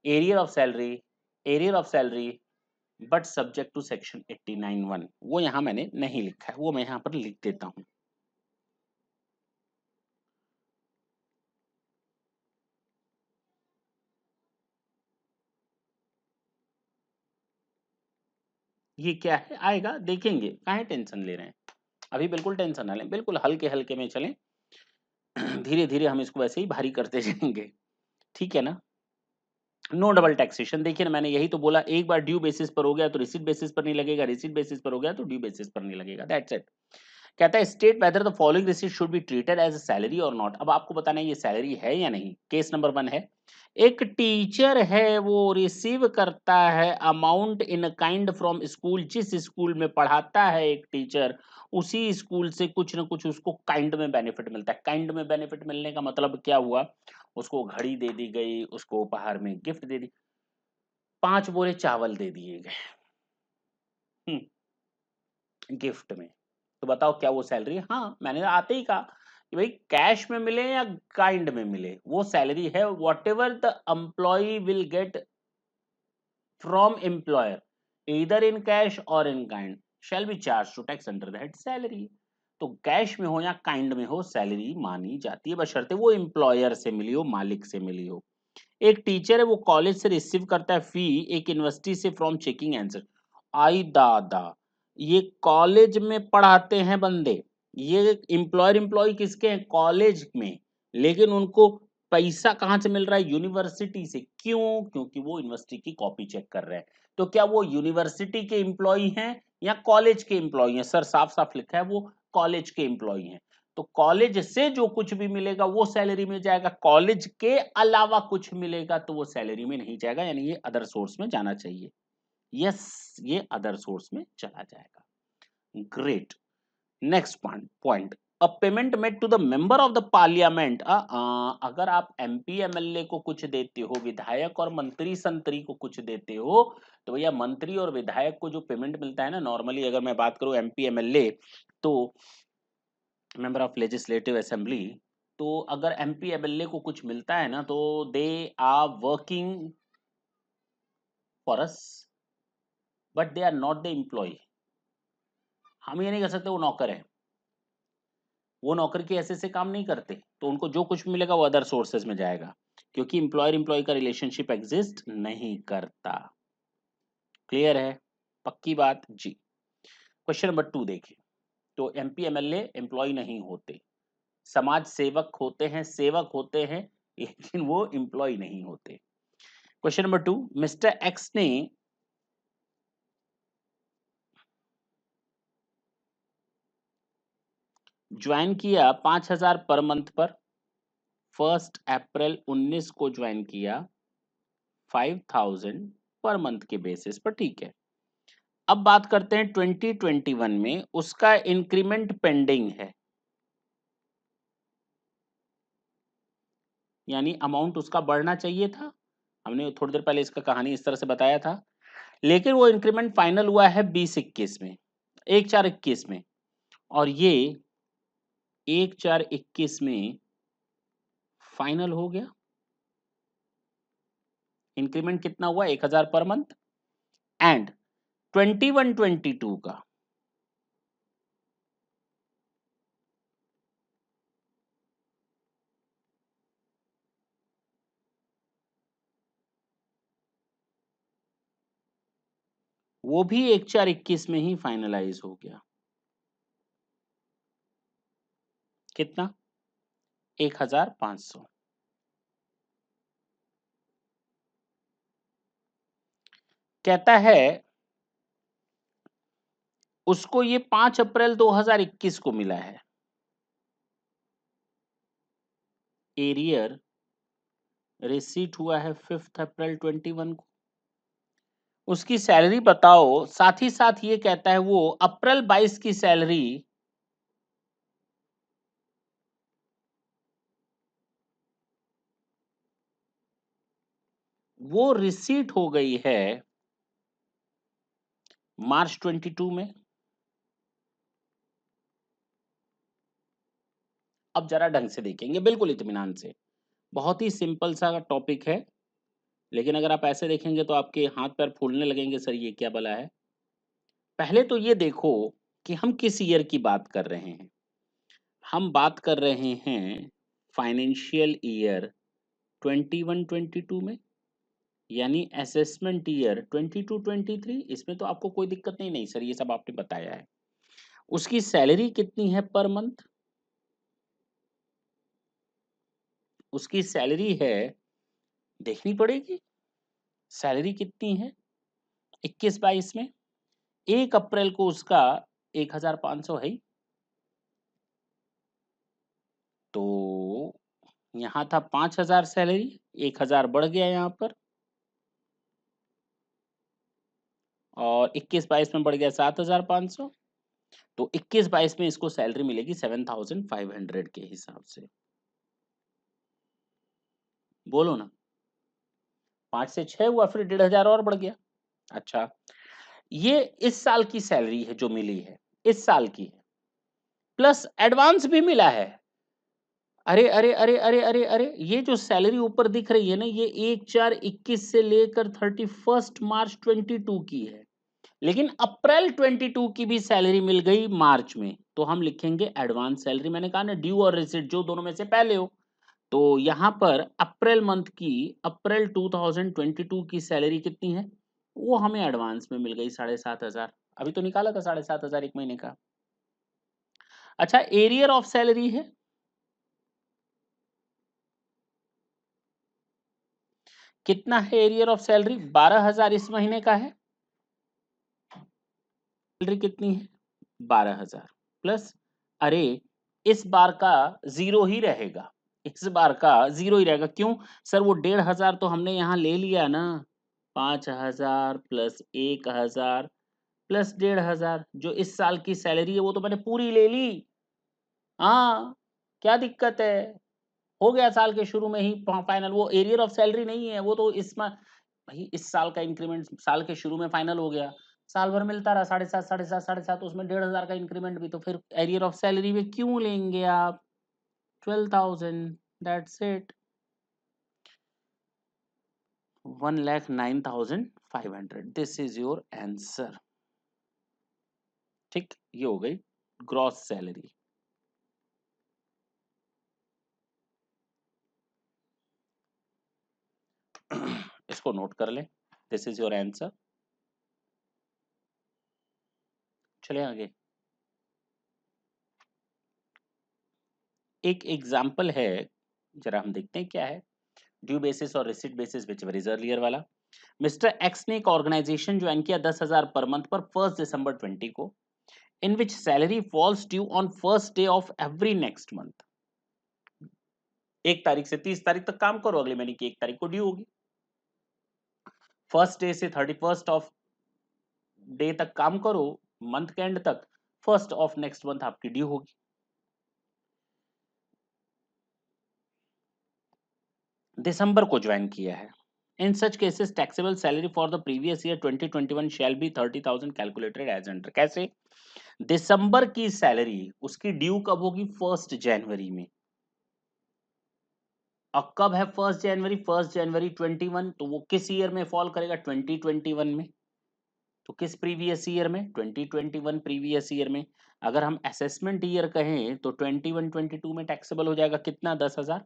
arrear of salary, arrear of salary, but subject to section 89(1). वो यहाँ मैंने नहीं लिखा है, वो मैं यहाँ पर लिख देता हूँ। ये क्या है आएगा देखेंगे, काहे टेंशन ले रहे हैं? अभी बिल्कुल टेंशन ना लें, बिल्कुल हल्के हल्के में चलें। धीरे धीरे हम इसको वैसे ही भारी करते जाएंगे, ठीक है ना? No double taxation. देखिए ना, मैंने यही तो बोला, एक बार ड्यू बेसिस पर हो गया तो रिसीट बेसिस पर नहीं लगेगा, रिसीट बेसिस पर हो गया तो ड्यू बेसिस पर नहीं लगेगा, दैट्स इट। कहता है state whether the following receipt should be treated as a salary or not. अब आपको बताना है ये सैलरी है या नहीं। केस नंबर 1 है, एक टीचर है वो रिसीव करता है amount in kind from school. जिस स्कूल में पढ़ाता है एक टीचर, उसी स्कूल से कुछ ना कुछ उसको काइंड में बेनिफिट मिलता है। काइंड में बेनिफिट मिलने का मतलब क्या हुआ? उसको घड़ी दे दी गई, उसको उपहार में गिफ्ट दे दी, 5 बोरे चावल दे दिए गए गिफ्ट में। तो बताओ क्या वो सैलरी है? हाँ, मैंने आते ही कहा कि भाई कैश में मिले या काइंड में मिले, वो सैलरी है। Whatever the employee will get from employer either in cash or in kind shall be charge to tax under the head salary. तो कैश में हो या काइंड में हो, सैलरी मानी जाती है, बशर्ते वो एम्प्लॉयर से मिली हो, मालिक से मिली हो। एक टीचर है वो कॉलेज से रिसीव करता है फी एक यूनिवर्सिटी से फ्रॉम चेकिंग आंसर। आई दादा, ये कॉलेज में पढ़ाते हैं बंदे, ये एम्प्लॉयर एम्प्लॉय किसके हैं? कॉलेज में। लेकिन उनको पैसा कहाँ से मिल रहा है? यूनिवर्सिटी से। क्यों? क्योंकि वो यूनिवर्सिटी की कॉपी चेक कर रहे हैं। तो क्या वो यूनिवर्सिटी के एम्प्लॉय हैं या कॉलेज के एम्प्लॉय हैं? सर साफ साफ लिखा है वो कॉलेज के एम्प्लॉय हैं। तो कॉलेज से जो कुछ भी मिलेगा वो सैलरी में जाएगा, कॉलेज के अलावा कुछ मिलेगा तो वो सैलरी में नहीं जाएगा, यानी ये अदर सोर्स में जाना चाहिए। यस, ये अदर सोर्स में चला जाएगा। Great. Next point, a payment made to the member of the parliament. अगर आप एमपी एमएलए को कुछ देते हो, विधायक और मंत्री संतरी को कुछ देते हो, तो भैया मंत्री और विधायक को जो पेमेंट मिलता है ना, नॉर्मली अगर मैं बात करूं एमपी एमएलए, तो मेंबर ऑफ लेजिस्लेटिव असेंबली, तो अगर एमपी एमएलए को कुछ मिलता है ना, तो they are working for us, but they are not the employee. हम ये नहीं कर सकते वो नौकर है, वो नौकर के ऐसे से काम नहीं करते, तो उनको जो कुछ मिलेगा वो अदर सोर्सेज में जाएगा, क्योंकि एम्प्लॉयर एम्प्लॉय का रिलेशनशिप एग्जिस्ट नहीं करता। क्लियर है? पक्की बात जी। क्वेश्चन नंबर 2 देखिए, तो एमपी एमएलए एम्प्लॉय नहीं होते, समाज सेवक होते हैं, सेवक होते हैं, लेकिन वो एम्प्लॉय नहीं होते। क्वेश्चन नंबर 2, मिस्टर एक्स ने ज्वाइन किया 5,000 पर मंथ पर, 1 अप्रैल 19 को ज्वाइन किया 5,000 पर मंथ के बेसिस पर, ठीक है। अब बात करते हैं 2021 में उसका इंक्रीमेंट पेंडिंग है, यानी अमाउंट उसका बढ़ना चाहिए था। हमने थोड़ी देर पहले इसका कहानी इस तरह से बताया था, लेकिन वो इंक्रीमेंट फाइनल हुआ है 2021 में, 1/4/21 में, और ये 1/4/21 में फाइनल हो गया। इंक्रीमेंट कितना हुआ? 1,000 पर मंथ। एंड 21-22 का वो भी 1/4/21 में ही फाइनलाइज हो गया। कितना? 1,500। कहता है उसको ये 5 अप्रैल 2021 को मिला है। एरियर रिसीट हुआ है 5 अप्रैल 21 को। उसकी सैलरी बताओ, साथ ही साथ ये कहता है वो अप्रैल 22 की सैलरी वो रिसीट हो गई है मार्च 22 में। अब जरा ढंग से देखेंगे, बिल्कुल इत्मीनान से, बहुत ही सिंपल सा टॉपिक है, लेकिन अगर आप ऐसे देखेंगे तो आपके हाथ पैर फूलने लगेंगे, सर ये क्या भला है। पहले तो ये देखो कि हम किस ईयर की बात कर रहे हैं। हम बात कर रहे हैं फाइनेंशियल ईयर 21-22 में, यानी असेसमेंट ईयर 22-23। इसमें तो आपको कोई दिक्कत नहीं, नहीं सर ये सब आपने बताया है। उसकी सैलरी कितनी है पर मंथ? उसकी सैलरी है, देखनी पड़ेगी सैलरी कितनी है 21-22 में। 1 अप्रैल को उसका 1,500 है ही। तो यहाँ था 5,000 सैलरी, 1,000 बढ़ गया यहाँ पर, और 21-22 में बढ़ गया 7,500। तो 21-22 में इसको सैलरी मिलेगी 7,500 के हिसाब से। बोलो ना, 5 से 6 हुआ, फिर 1,500 और बढ़ गया। अच्छा, ये इस साल की सैलरी है जो मिली है, इस साल की है, प्लस एडवांस भी मिला है। अरे अरे अरे अरे अरे अरे, ये जो सैलरी ऊपर दिख रही है ना, ये 1/4/21 से लेकर 31 मार्च 22 की है, लेकिन अप्रैल 22 की भी सैलरी मिल गई मार्च में, तो हम लिखेंगे एडवांस सैलरी। मैंने कहा ना, ड्यू और रिसीट जो दोनों में से पहले हो। तो यहाँ पर अप्रैल मंथ की, अप्रैल 2022 की सैलरी कितनी है, वो हमें एडवांस में मिल गई 7,500। अभी तो निकाला था 7,500 एक महीने का। अच्छा, एरियर ऑफ सैलरी है, कितना है एरियर ऑफ सैलरी? 12,000 इस महीने का है। सैलरी कितनी है? 12,000 प्लस, अरे इस बार का जीरो ही रहेगा, इस बार का जीरो ही रहेगा। क्यों सर? वो 1,500 तो हमने यहाँ ले लिया ना, 5,000 प्लस 1,000 प्लस 1,500 जो इस साल की सैलरी है वो तो मैंने पूरी ले ली। हाँ, क्या दिक्कत है? हो गया साल के शुरू में ही फाइनल, वो एरियर ऑफ सैलरी नहीं है, वो तो इसमें भाई इस साल का इंक्रीमेंट साल के शुरू में फाइनल हो गया, साल भर मिलता रहा 7,500 7,500 7,500, उसमें 1,500 का इंक्रीमेंट भी, तो फिर एरियर ऑफ सैलरी में क्यों लेंगे आप? 12,000, that's it. 1,09,500, this is your answer. ठीक, ये हो गई ग्रॉस सैलरी। इसको नोट कर लें, दिस इज योर आंसर। चले आगे। एक एग्जाम्पल है, जरा हम देखते हैं क्या है। ड्यू बेसिस और receipt basis whichever is earlier वाला। मिस्टर एक्स ने एक ऑर्गेनाइजेशन ज्वाइन किया 10,000 पर मंथ पर 1 दिसंबर 20 को, in which salary falls due on first day of every next month. 1 तारीख से 30 तारीख तक काम करो, अगले महीने की 1 तारीख को ड्यू होगी। फर्स्ट डे से 31st ऑफ डे तक काम करो, मंथ के एंड तक, फर्स्ट ऑफ नेक्स्ट मंथ आपकी ड्यू होगी। दिसंबर को ज्वाइन किया है। In such cases taxable salary for the previous year 2021 shall be 30,000 calculated as under. कैसे? दिसंबर की सैलरी उसकी ड्यू कब होगी? 1 जनवरी में। और कब है 1 जनवरी? 1 जनवरी 21, तो वो किस ईयर में फॉल करेगा? 2021 में। तो किस प्रीवियस ईयर में? 2021 प्रीवियस ईयर में। अगर हम असेसमेंट ईयर कहें तो 21-22 में टैक्सेबल हो जाएगा कितना? 10,000।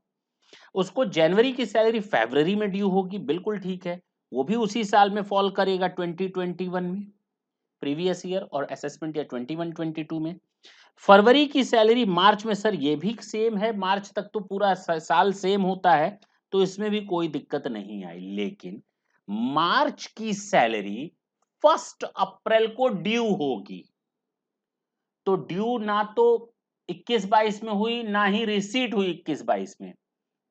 उसको जनवरी की सैलरी फरवरी में ड्यू होगी, बिल्कुल ठीक है, वो भी उसी साल में फॉल करेगा 2021 में प्रीवियस ईयर, और असेसमेंट ईयर 21-22 में। फरवरी की सैलरी मार्च में, सर ये भी सेम है, मार्च तक तो पूरा साल सेम होता है, तो इसमें भी कोई दिक्कत नहीं आई। लेकिन मार्च की सैलरी 1 अप्रैल को ड्यू होगी, तो ड्यू ना तो 21-22 में हुई, ना ही रिसीट हुई 21-22 में,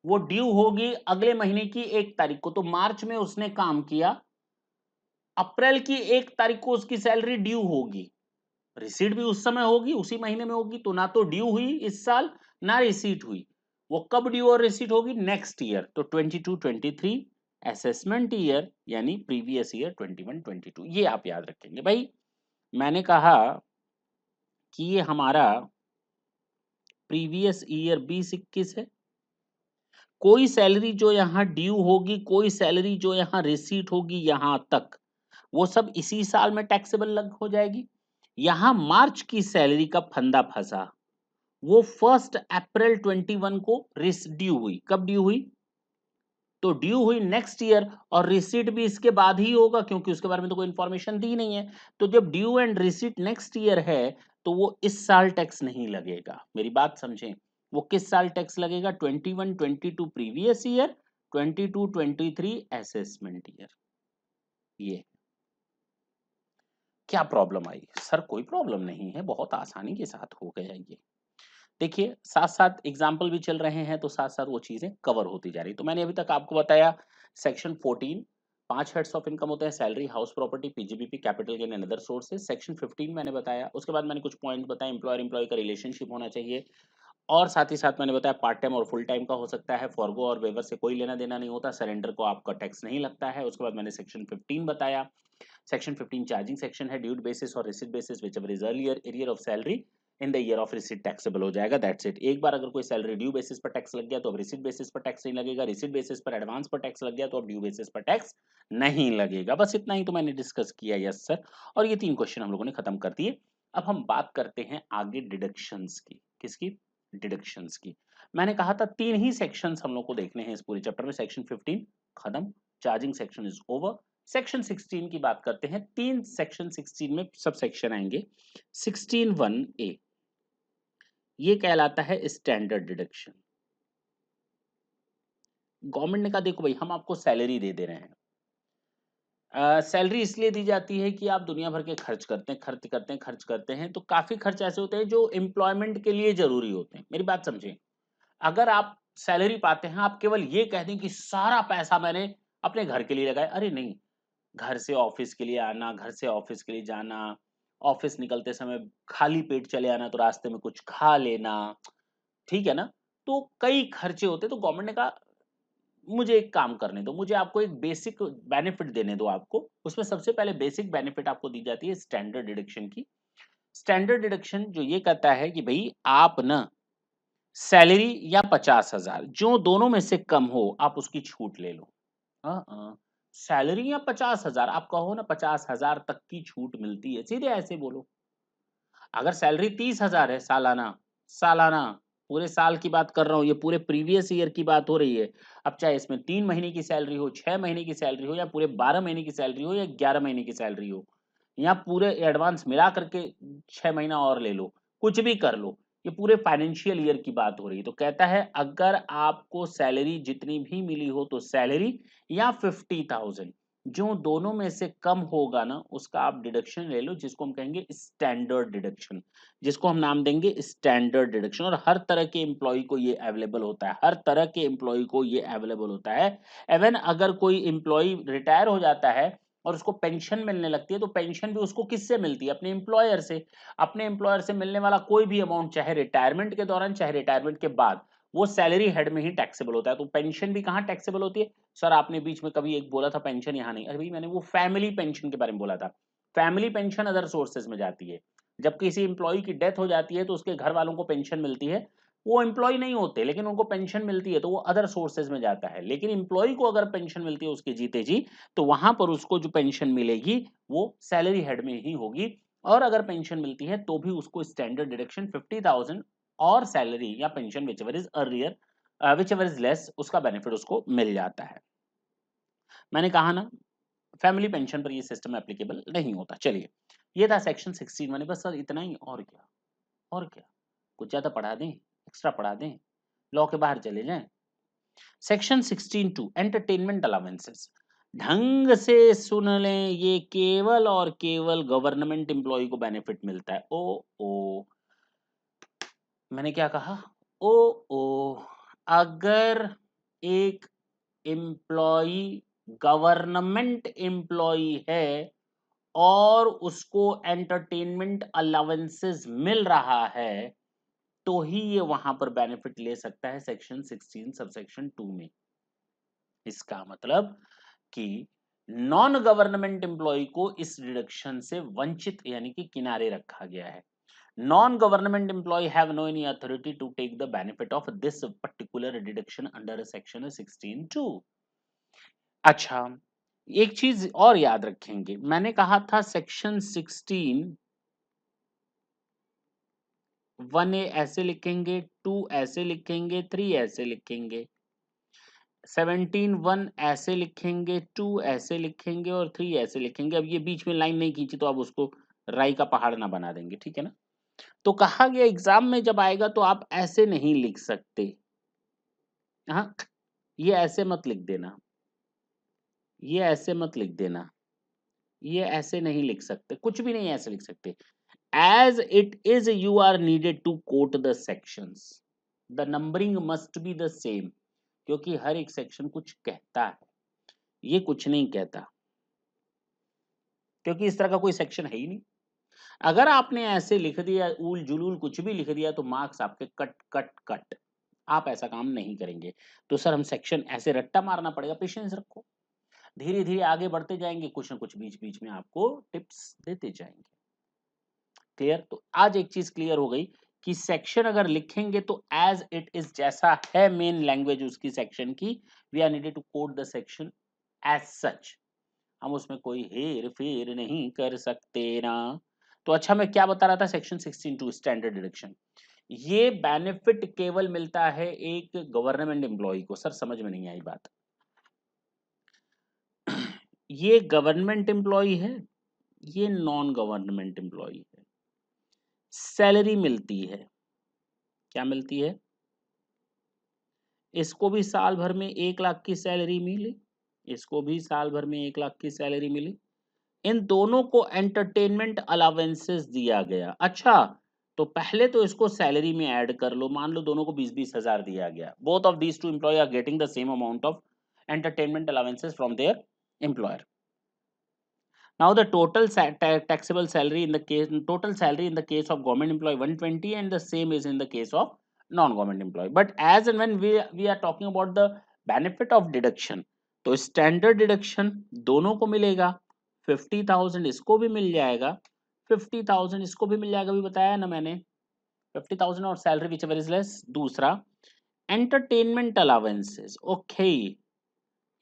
वो ड्यू होगी अगले महीने की 1 तारीख को। तो मार्च में उसने काम किया, अप्रैल की 1 तारीख को उसकी सैलरी ड्यू होगी, रिसीट भी उस समय होगी, उसी महीने में होगी, तो ना तो ड्यू हुई इस साल, ना रिसीट हुई। वो कब ड्यू और रिसीट होगी? नेक्स्ट ईयर, तो 22-23 असेसमेंट ईयर, यानी प्रीवियस ईयर 21-22। ये आप याद रखेंगे भाई। मैंने कहा कि ये हमारा प्रीवियस ईयर 20-21 है। कोई सैलरी जो यहाँ ड्यू होगी, कोई सैलरी जो यहाँ रिसीट होगी यहां तक, वो सब इसी साल में टैक्सेबल लग हो जाएगी। यहां मार्च की सैलरी का फंदा फंसा, वो 1 अप्रैल 21 को ड्यू हुई। कब ड्यू हुई? तो ड्यू हुई नेक्स्ट ईयर, और रिसीट भी इसके बाद ही होगा, क्योंकि उसके बारे में तो कोई इंफॉर्मेशन दी नहीं है। तो जब due and receipt next year है, तो वो इस साल टैक्स नहीं लगेगा। मेरी बात समझें, वो किस साल टैक्स लगेगा? 21-22 प्रीवियस ईयर, 22-23 असेसमेंट ईयर। ये क्या प्रॉब्लम आई? सर कोई प्रॉब्लम नहीं है, बहुत आसानी के साथ हो गया ये। देखिए, साथ-साथ एग्जाम्पल भी चल रहे हैं, तो साथ-साथ वो चीज़ें कवर होती जा रही हैं। तो मैंने अभी तक आपको बताया सेक्शन 14, 5 हेड्स ऑफ इनकम होते हैं, salary, house property, PGBP, capital gain and other sources. Section 15 मैंने बताया, उसके बाद मैंने कुछ पॉइंट बताए, एम्प्लॉयर-एम्प्लॉयी का रिलेशनशिप होना चाहिए, और साथ ही साथ मैंने बताया पार्ट टाइम और फुल टाइम का हो सकता है, फॉरगो और वेवर से कोई लेना-देना नहीं होता, सरेंडर को आपका टैक्स नहीं लगता है। उसके बाद मैंने सेक्शन 15 बताया। सेक्शन 15 चार्जिंग सेक्शन है, ड्यूड बेसिस और receipt basis whichever is earlier arrear of salary in the year of receipt taxable हो जाएगा, दैट्स इट। एक बार अगर कोई सैलरी ड्यू बेसिस पर टैक्स लग गया तो अब रिसिट बेसिस पर टैक्स नहीं लगेगा, रिसिट बेसिस पर एडवांस पर टैक्स लग गया तो अब ड्यू बेसिस पर टैक्स नहीं लगेगा। बस इतना ही तो मैंने डिस्कस किया, यस सर। और ये 3 क्वेश्चन हम लोगों ने खत्म कर दिए। अब हम बात करते हैं आगे डिडक्शंस की। किसकी? डिडक्शंस की। मैंने कहा था 3 ही सेक्शंस हम लोग को देखने हैं इस पूरे चैप्टर में। सेक्शन 15 खत्म, charging section is over. Section 16 की बात करते हैं। 3 सेक्शन 16 में सब सेक्शन आएंगे। 16(1)(a) ये कहलाता है स्टैंडर्ड डिडक्शन। गवर्नमेंट ने कहा देखो भाई, हम आपको सैलरी दे दे रहे हैं, सैलरी इसलिए दी जाती है कि आप दुनिया भर के खर्च करते हैं, खर्च करते हैं, खर्च करते हैं, तो काफ़ी खर्च ऐसे होते हैं जो एम्प्लॉयमेंट के लिए ज़रूरी होते हैं। मेरी बात समझिए। अगर आप सैलरी पाते हैं, आप केवल ये कह दें कि सारा पैसा मैंने अपने घर के लिए लगाया, अरे नहीं, घर से ऑफ़िस के लिए आना, घर से ऑफ़िस के लिए जाना, ऑफ़िस निकलते समय खाली पेट चले आना तो रास्ते में कुछ खा लेना, ठीक है ना? तो कई खर्चे होते हैं, तो गवर्नमेंट ने कहा मुझे एक काम करने दो, मुझे आपको एक बेसिक बेनिफिट देने दो आपको। उसमें सबसे पहले बेसिक बेनिफिट आपको दी जाती है स्टैंडर्ड डिडक्शन की। स्टैंडर्ड डिडक्शन जो ये कहता है कि भई आप ना सैलरी या 50,000 जो दोनों में से कम हो, आप उसकी छूट ले लो। सैलरी या 50,000 आप कहो ना 50,000 तक की छूट मिलती है, सीधे ऐसे बोलो। अगर सैलरी 30,000 है सालाना, सालाना, पूरे साल की बात कर रहा हूँ, ये पूरे प्रीवियस ईयर की बात हो रही है। अब चाहे इसमें 3 महीने की सैलरी हो, 6 महीने की सैलरी हो या पूरे 12 महीने की सैलरी हो या 11 महीने की सैलरी हो, या पूरे एडवांस मिला करके 6 महीना और ले लो, कुछ भी कर लो। ये पूरे फाइनेंशियल ईयर की बात हो रही है। तो कहता है अगर आपको सैलरी जितनी भी मिली हो तो सैलरी या 50,000 जो दोनों में से कम होगा ना उसका आप डिडक्शन ले लो जिसको हम कहेंगे स्टैंडर्ड डिडक्शन, जिसको हम नाम देंगे स्टैंडर्ड डिडक्शन। और हर तरह के एम्प्लॉय को ये अवेलेबल होता है, हर तरह के एम्प्लॉय को ये अवेलेबल होता है। इवन अगर कोई एम्प्लॉय रिटायर हो जाता है और उसको पेंशन मिलने लगती है तो पेंशन भी उसको किससे मिलती है? अपने एम्प्लॉयर से। अपने एम्प्लॉयर से मिलने वाला कोई भी अमाउंट चाहे रिटायरमेंट के दौरान चाहे रिटायरमेंट के बाद वो सैलरी हेड में ही टैक्सेबल होता है। तो पेंशन भी कहाँ टैक्सेबल होती है? सर आपने बीच में कभी एक बोला था पेंशन यहाँ नहीं, अरे भाई मैंने वो फैमिली पेंशन के बारे में बोला था। फैमिली पेंशन अदर सोर्सेज में जाती है। जब किसी एम्प्लॉय की डेथ हो जाती है तो उसके घर वालों को पेंशन मिलती है। वो एम्प्लॉय नहीं होते लेकिन उनको पेंशन मिलती है तो वो अदर सोर्सेज में जाता है। लेकिन एम्प्लॉय को अगर पेंशन मिलती है उसके जीते जी तो वहां पर उसको जो पेंशन मिलेगी वो सैलरी हेड में ही होगी। और अगर पेंशन मिलती है तो भी उसको स्टैंडर्ड डिडक्शन 50,000 और सैलरी या pension which ever is earlier which ever is less उसका बेनिफिट उसको मिल जाता है। मैंने कहा ना फैमिली पेंशन पर ये सिस्टम एप्लीकेबल नहीं होता। चलिए ये था सेक्शन 16 मैंने बस सर इतना ही, और क्या, और क्या, कुछ ज्यादा पढ़ा दें, एक्स्ट्रा पढ़ा दें, लॉ के बाहर चले जाएं। सेक्शन 16 टू एंटरटेनमेंट अलाउंसेस, ढंग से सुन लें, ये केवल और केवल गवर्नमेंट एम्प्लॉय को बेनिफिट मिलता है। ओ मैंने क्या कहा? ओ अगर एक एम्प्लॉय गवर्नमेंट एम्प्लॉय है और उसको एंटरटेनमेंट अलाउंसेस मिल रहा है तो ही ये वहां पर बेनिफिट ले सकता है सेक्शन 16 सबसेक्शन 2 में। इसका मतलब कि नॉन गवर्नमेंट एम्प्लॉय को इस डिडक्शन से वंचित यानी कि किनारे रखा गया है। Non government employee have no any authority to take the benefit of this particular deduction under section 16(2). अच्छा, एक चीज और याद रखेंगे, मैंने कहा था सेक्शन 16 1A ऐसे लिखेंगे, 2 ऐसे लिखेंगे, 3 ऐसे लिखेंगे, 17(1) ऐसे लिखेंगे, 2 ऐसे लिखेंगे और 3 ऐसे लिखेंगे। अब ये बीच में लाइन नहीं खींची तो आप उसको राई का पहाड़ ना बना देंगे, ठीक है ना? तो कहा गया एग्जाम में जब आएगा तो आप ऐसे नहीं लिख सकते। हाँ, ये ऐसे मत लिख देना, ये ऐसे मत लिख देना, ये ऐसे नहीं लिख सकते, कुछ भी नहीं ऐसे लिख सकते। As it is, you are needed to quote the sections. The numbering must be the same. क्योंकि हर एक सेक्शन कुछ कहता है, ये कुछ नहीं कहता, क्योंकि इस तरह का कोई सेक्शन है ही नहीं। अगर आपने ऐसे लिख दिया ऊल जुलूल कुछ भी लिख दिया तो मार्क्स आपके कट कट कट। आप ऐसा काम नहीं करेंगे तो सर हम सेक्शन ऐसे रट्टा मारना पड़ेगा। पेशेंस रखो, धीरे धीरे आगे बढ़ते जाएंगे, कुछ ना कुछ बीच बीच में आपको टिप्स देते जाएंगे। क्लियर? तो आज एक चीज क्लियर हो गई कि सेक्शन अगर लिखेंगे तो एज इट इज जैसा है मेन लैंग्वेज उसकी सेक्शन की, we are needed to code the section as such. हम उसमें कोई हेर फेर नहीं कर सकते ना। तो अच्छा मैं क्या बता रहा था, सेक्शन 16 टू स्टैंडर्ड डिडक्शन, ये बेनिफिट केवल मिलता है एक गवर्नमेंट एम्प्लॉय को। सर समझ में नहीं आई बात। ये गवर्नमेंट एम्प्लॉय है, ये नॉन गवर्नमेंट एम्प्लॉय है। सैलरी मिलती है, क्या मिलती है? इसको भी साल भर में 1 लाख की सैलरी मिली, इसको भी साल भर में 1 लाख की सैलरी मिली। इन दोनों को एंटरटेनमेंट अलाउंसेस दिया गया। अच्छा, तो पहले तो इसको सैलरी में ऐड कर लो, मान लो दोनों को 20-20 हजार दिया गया। Both of these two employee are getting the same amount of entertainment allowances from their employer. Now the total taxable salary in the case total salary in the case of government employee 120 and the same is in the case of non-government employee. But as and when we are talking about the benefit of deduction, तो standard deduction दोनों को मिलेगा, 50,000 इसको भी मिल जाएगा, 50,000 इसको भी मिल जाएगा, अभी बताया ना मैंने 50,000 और salary which ever is less. दूसरा एंटरटेनमेंट अलाउंसेस, ओके,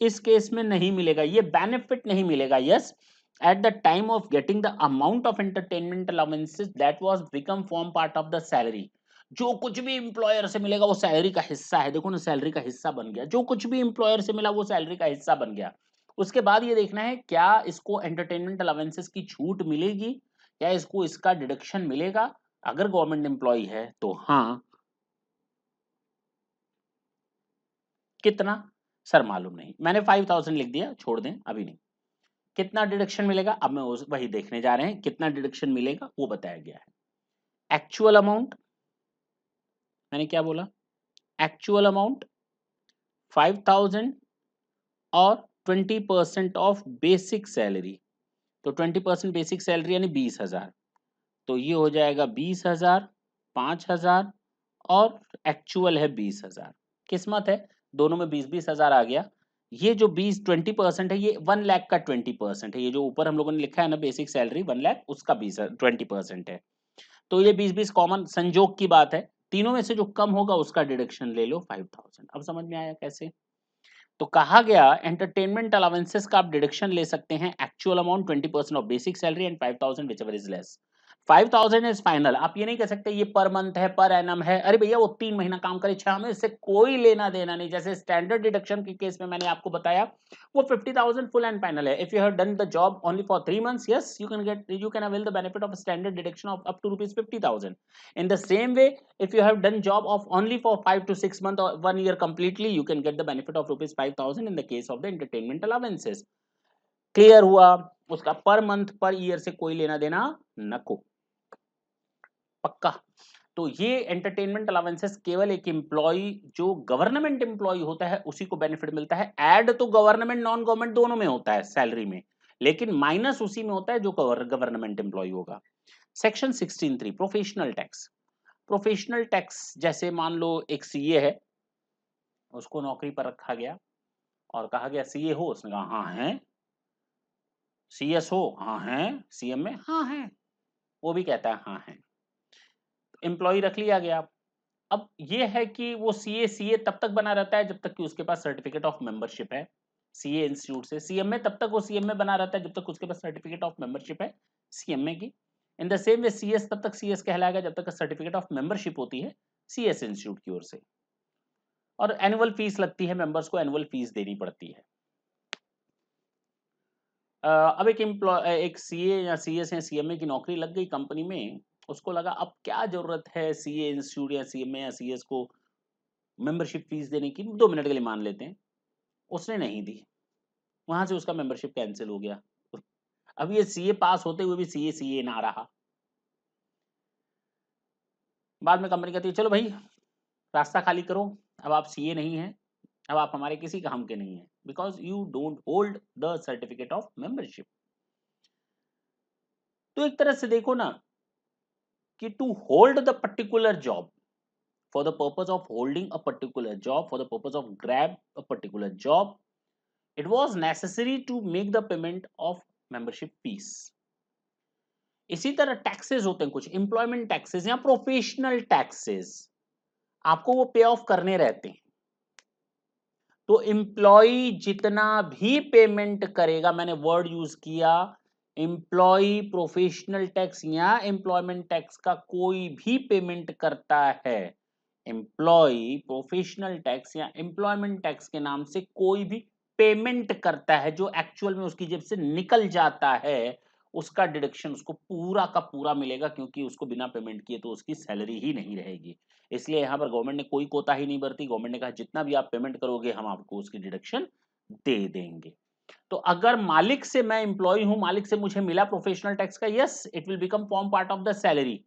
इस केस में नहीं मिलेगा, ये बेनिफिट नहीं मिलेगा। Yes, at the time of getting the amount of entertainment allowances that was become form part of the salary, जो कुछ भी एम्प्लॉयर से मिलेगा वो सैलरी का हिस्सा है। देखो ना, सैलरी का हिस्सा बन गया, जो कुछ भी एम्प्लॉयर से मिला वो सैलरी का हिस्सा बन गया। उसके बाद ये देखना है क्या इसको एंटरटेनमेंट अलाउंसेस की छूट मिलेगी, क्या इसको इसका डिडक्शन मिलेगा। अगर गवर्नमेंट एम्प्लॉय है तो हाँ, कितना सर मालूम नहीं, मैंने 5,000 लिख दिया, छोड़ दें अभी नहीं। कितना डिडक्शन मिलेगा अब मैं वही देखने जा रहे हैं, कितना डिडक्शन मिलेगा वो बताया गया है। एक्चुअल अमाउंट, मैंने क्या बोला, एक्चुअल अमाउंट 5,000 और 20% ऑफ बेसिक सैलरी, तो 20% बेसिक सैलरी यानी 20,000, तो ये हो जाएगा 20,000, 5,000 और एक्चुअल है 20,000। किस्मत है दोनों में 20-20 हजार आ गया। ये जो 20% है ये 1 लाख का 20% है, ये जो ऊपर हम लोगों ने लिखा है ना बेसिक सैलरी 1 लाख, उसका 20% है। तो ये 20-20 कॉमन संजोग की बात है, तीनों में से जो कम होगा उसका डिडक्शन ले लो 5,000। अब समझ में आया कैसे। तो कहा गया एंटरटेनमेंट अलाउंसेस का आप डिडक्शन ले सकते हैं, actual amount 20% of basic salary and 5,000 whichever is less. 5,000 is final, आप ये नहीं कह सकते ये पर मंथ है, पर एनम है, अरे भैया वो 3 महीना काम करे 6 में, इससे कोई लेना देना नहीं। जैसे स्टैंडर्ड डिडक्शन के केस में मैंने आपको बताया वो 50,000 फुल एंड फाइनल है। If you have done the job only for 3 months, yes you can avail the benefit of standard deduction of up to rupees 50,000। In the same way, if you have done job of only for 5 to 6 months or 1 year completely, you can get the benefit of rupees 5,000 in the case of the entertainment allowances. Clear हुआ, उसका per month per year से कोई लेना देना नको, पक्का। तो ये एंटरटेनमेंट अलाउंसेस केवल एक एम्प्लॉय जो गवर्नमेंट एम्प्लॉय होता है उसी को बेनिफिट मिलता है। ऐड तो गवर्नमेंट नॉन गवर्नमेंट दोनों में होता है सैलरी में, लेकिन माइनस उसी में होता है जो गवर्नमेंट एम्प्लॉय होगा। Section 16(3) professional tax. Professional tax जैसे मान लो एक सीए है, उसको नौकरी पर रखा गया और कहा गया सीए हो, उसने कहा हाँ है। सीएस हो, हाँ है। सीएम में, हाँ है, वो भी कहता है हाँ है। एम्प्लॉय रख लिया गया। अब ये है कि वो सीए सीए तब तक बना रहता है जब तक कि उसके पास सर्टिफिकेट ऑफ मेंबरशिप है सीए इंस्टीट्यूट से। सीएम में तब तक वो सीएम में बना रहता है जब तक उसके पास सर्टिफिकेट ऑफ मेंबरशिप है सीएमए की। In the same way CS तब तक सीएस कहलाएगा जब तक सर्टिफिकेट ऑफ मेंबरशिप होती है सीएस इंस्टीट्यूट की ओर से। और एनुअल फीस लगती है, मेंबर्स को एनुअल फीस देनी पड़ती है। अब एक सीए या सीएस या सीएमए की नौकरी लग गई कंपनी में, उसको लगा अब क्या जरूरत है सीए इंस्टीट्यूट या सीएमए या सीएस को मेंबरशिप फीस देने की, 2 मिनट के लिए मान लेते हैं, उसने नहीं दी, वहां से उसका मेंबरशिप कैंसिल हो गया। अब ये सीए पास होते हुए भी सीए सीए ना रहा। बाद में कंपनी कहती है चलो भाई रास्ता खाली करो, अब आप सीए नहीं हैं, अब आप हमारे किसी काम के नहीं हैं, because you don't hold the certificate of membership. तो एक तरह से देखो ना कि to hold the particular job, for the purpose of holding a particular job, for the purpose of grab a particular job, it was necessary to make the payment of membership fees. इसी तरह taxes होते हैं कुछ, employment taxes या professional taxes, आपको वो पे of करने रहते हैं। तो एम्प्लॉय जितना भी पेमेंट करेगा, मैंने वर्ड यूज किया एम्प्लॉय प्रोफेशनल टैक्स या एम्प्लॉयमेंट टैक्स का कोई भी पेमेंट करता है, एम्प्लॉय प्रोफेशनल टैक्स या एम्प्लॉयमेंट टैक्स के नाम से कोई भी पेमेंट करता है जो एक्चुअल में उसकी जेब से निकल जाता है, उसका डिडक्शन उसको पूरा का पूरा मिलेगा, क्योंकि उसको बिना पेमेंट किए तो उसकी सैलरी ही नहीं रहेगी। इसलिए यहाँ पर गवर्नमेंट ने कोई कोताही नहीं बरती, गवर्नमेंट ने कहा जितना भी आप पेमेंट करोगे हम आपको उसकी डिडक्शन दे देंगे। तो अगर मालिक से मैं एम्प्लॉय हूं, मालिक से मुझे मिला प्रोफेशनल टैक्स का, yes it will become form part of the salary,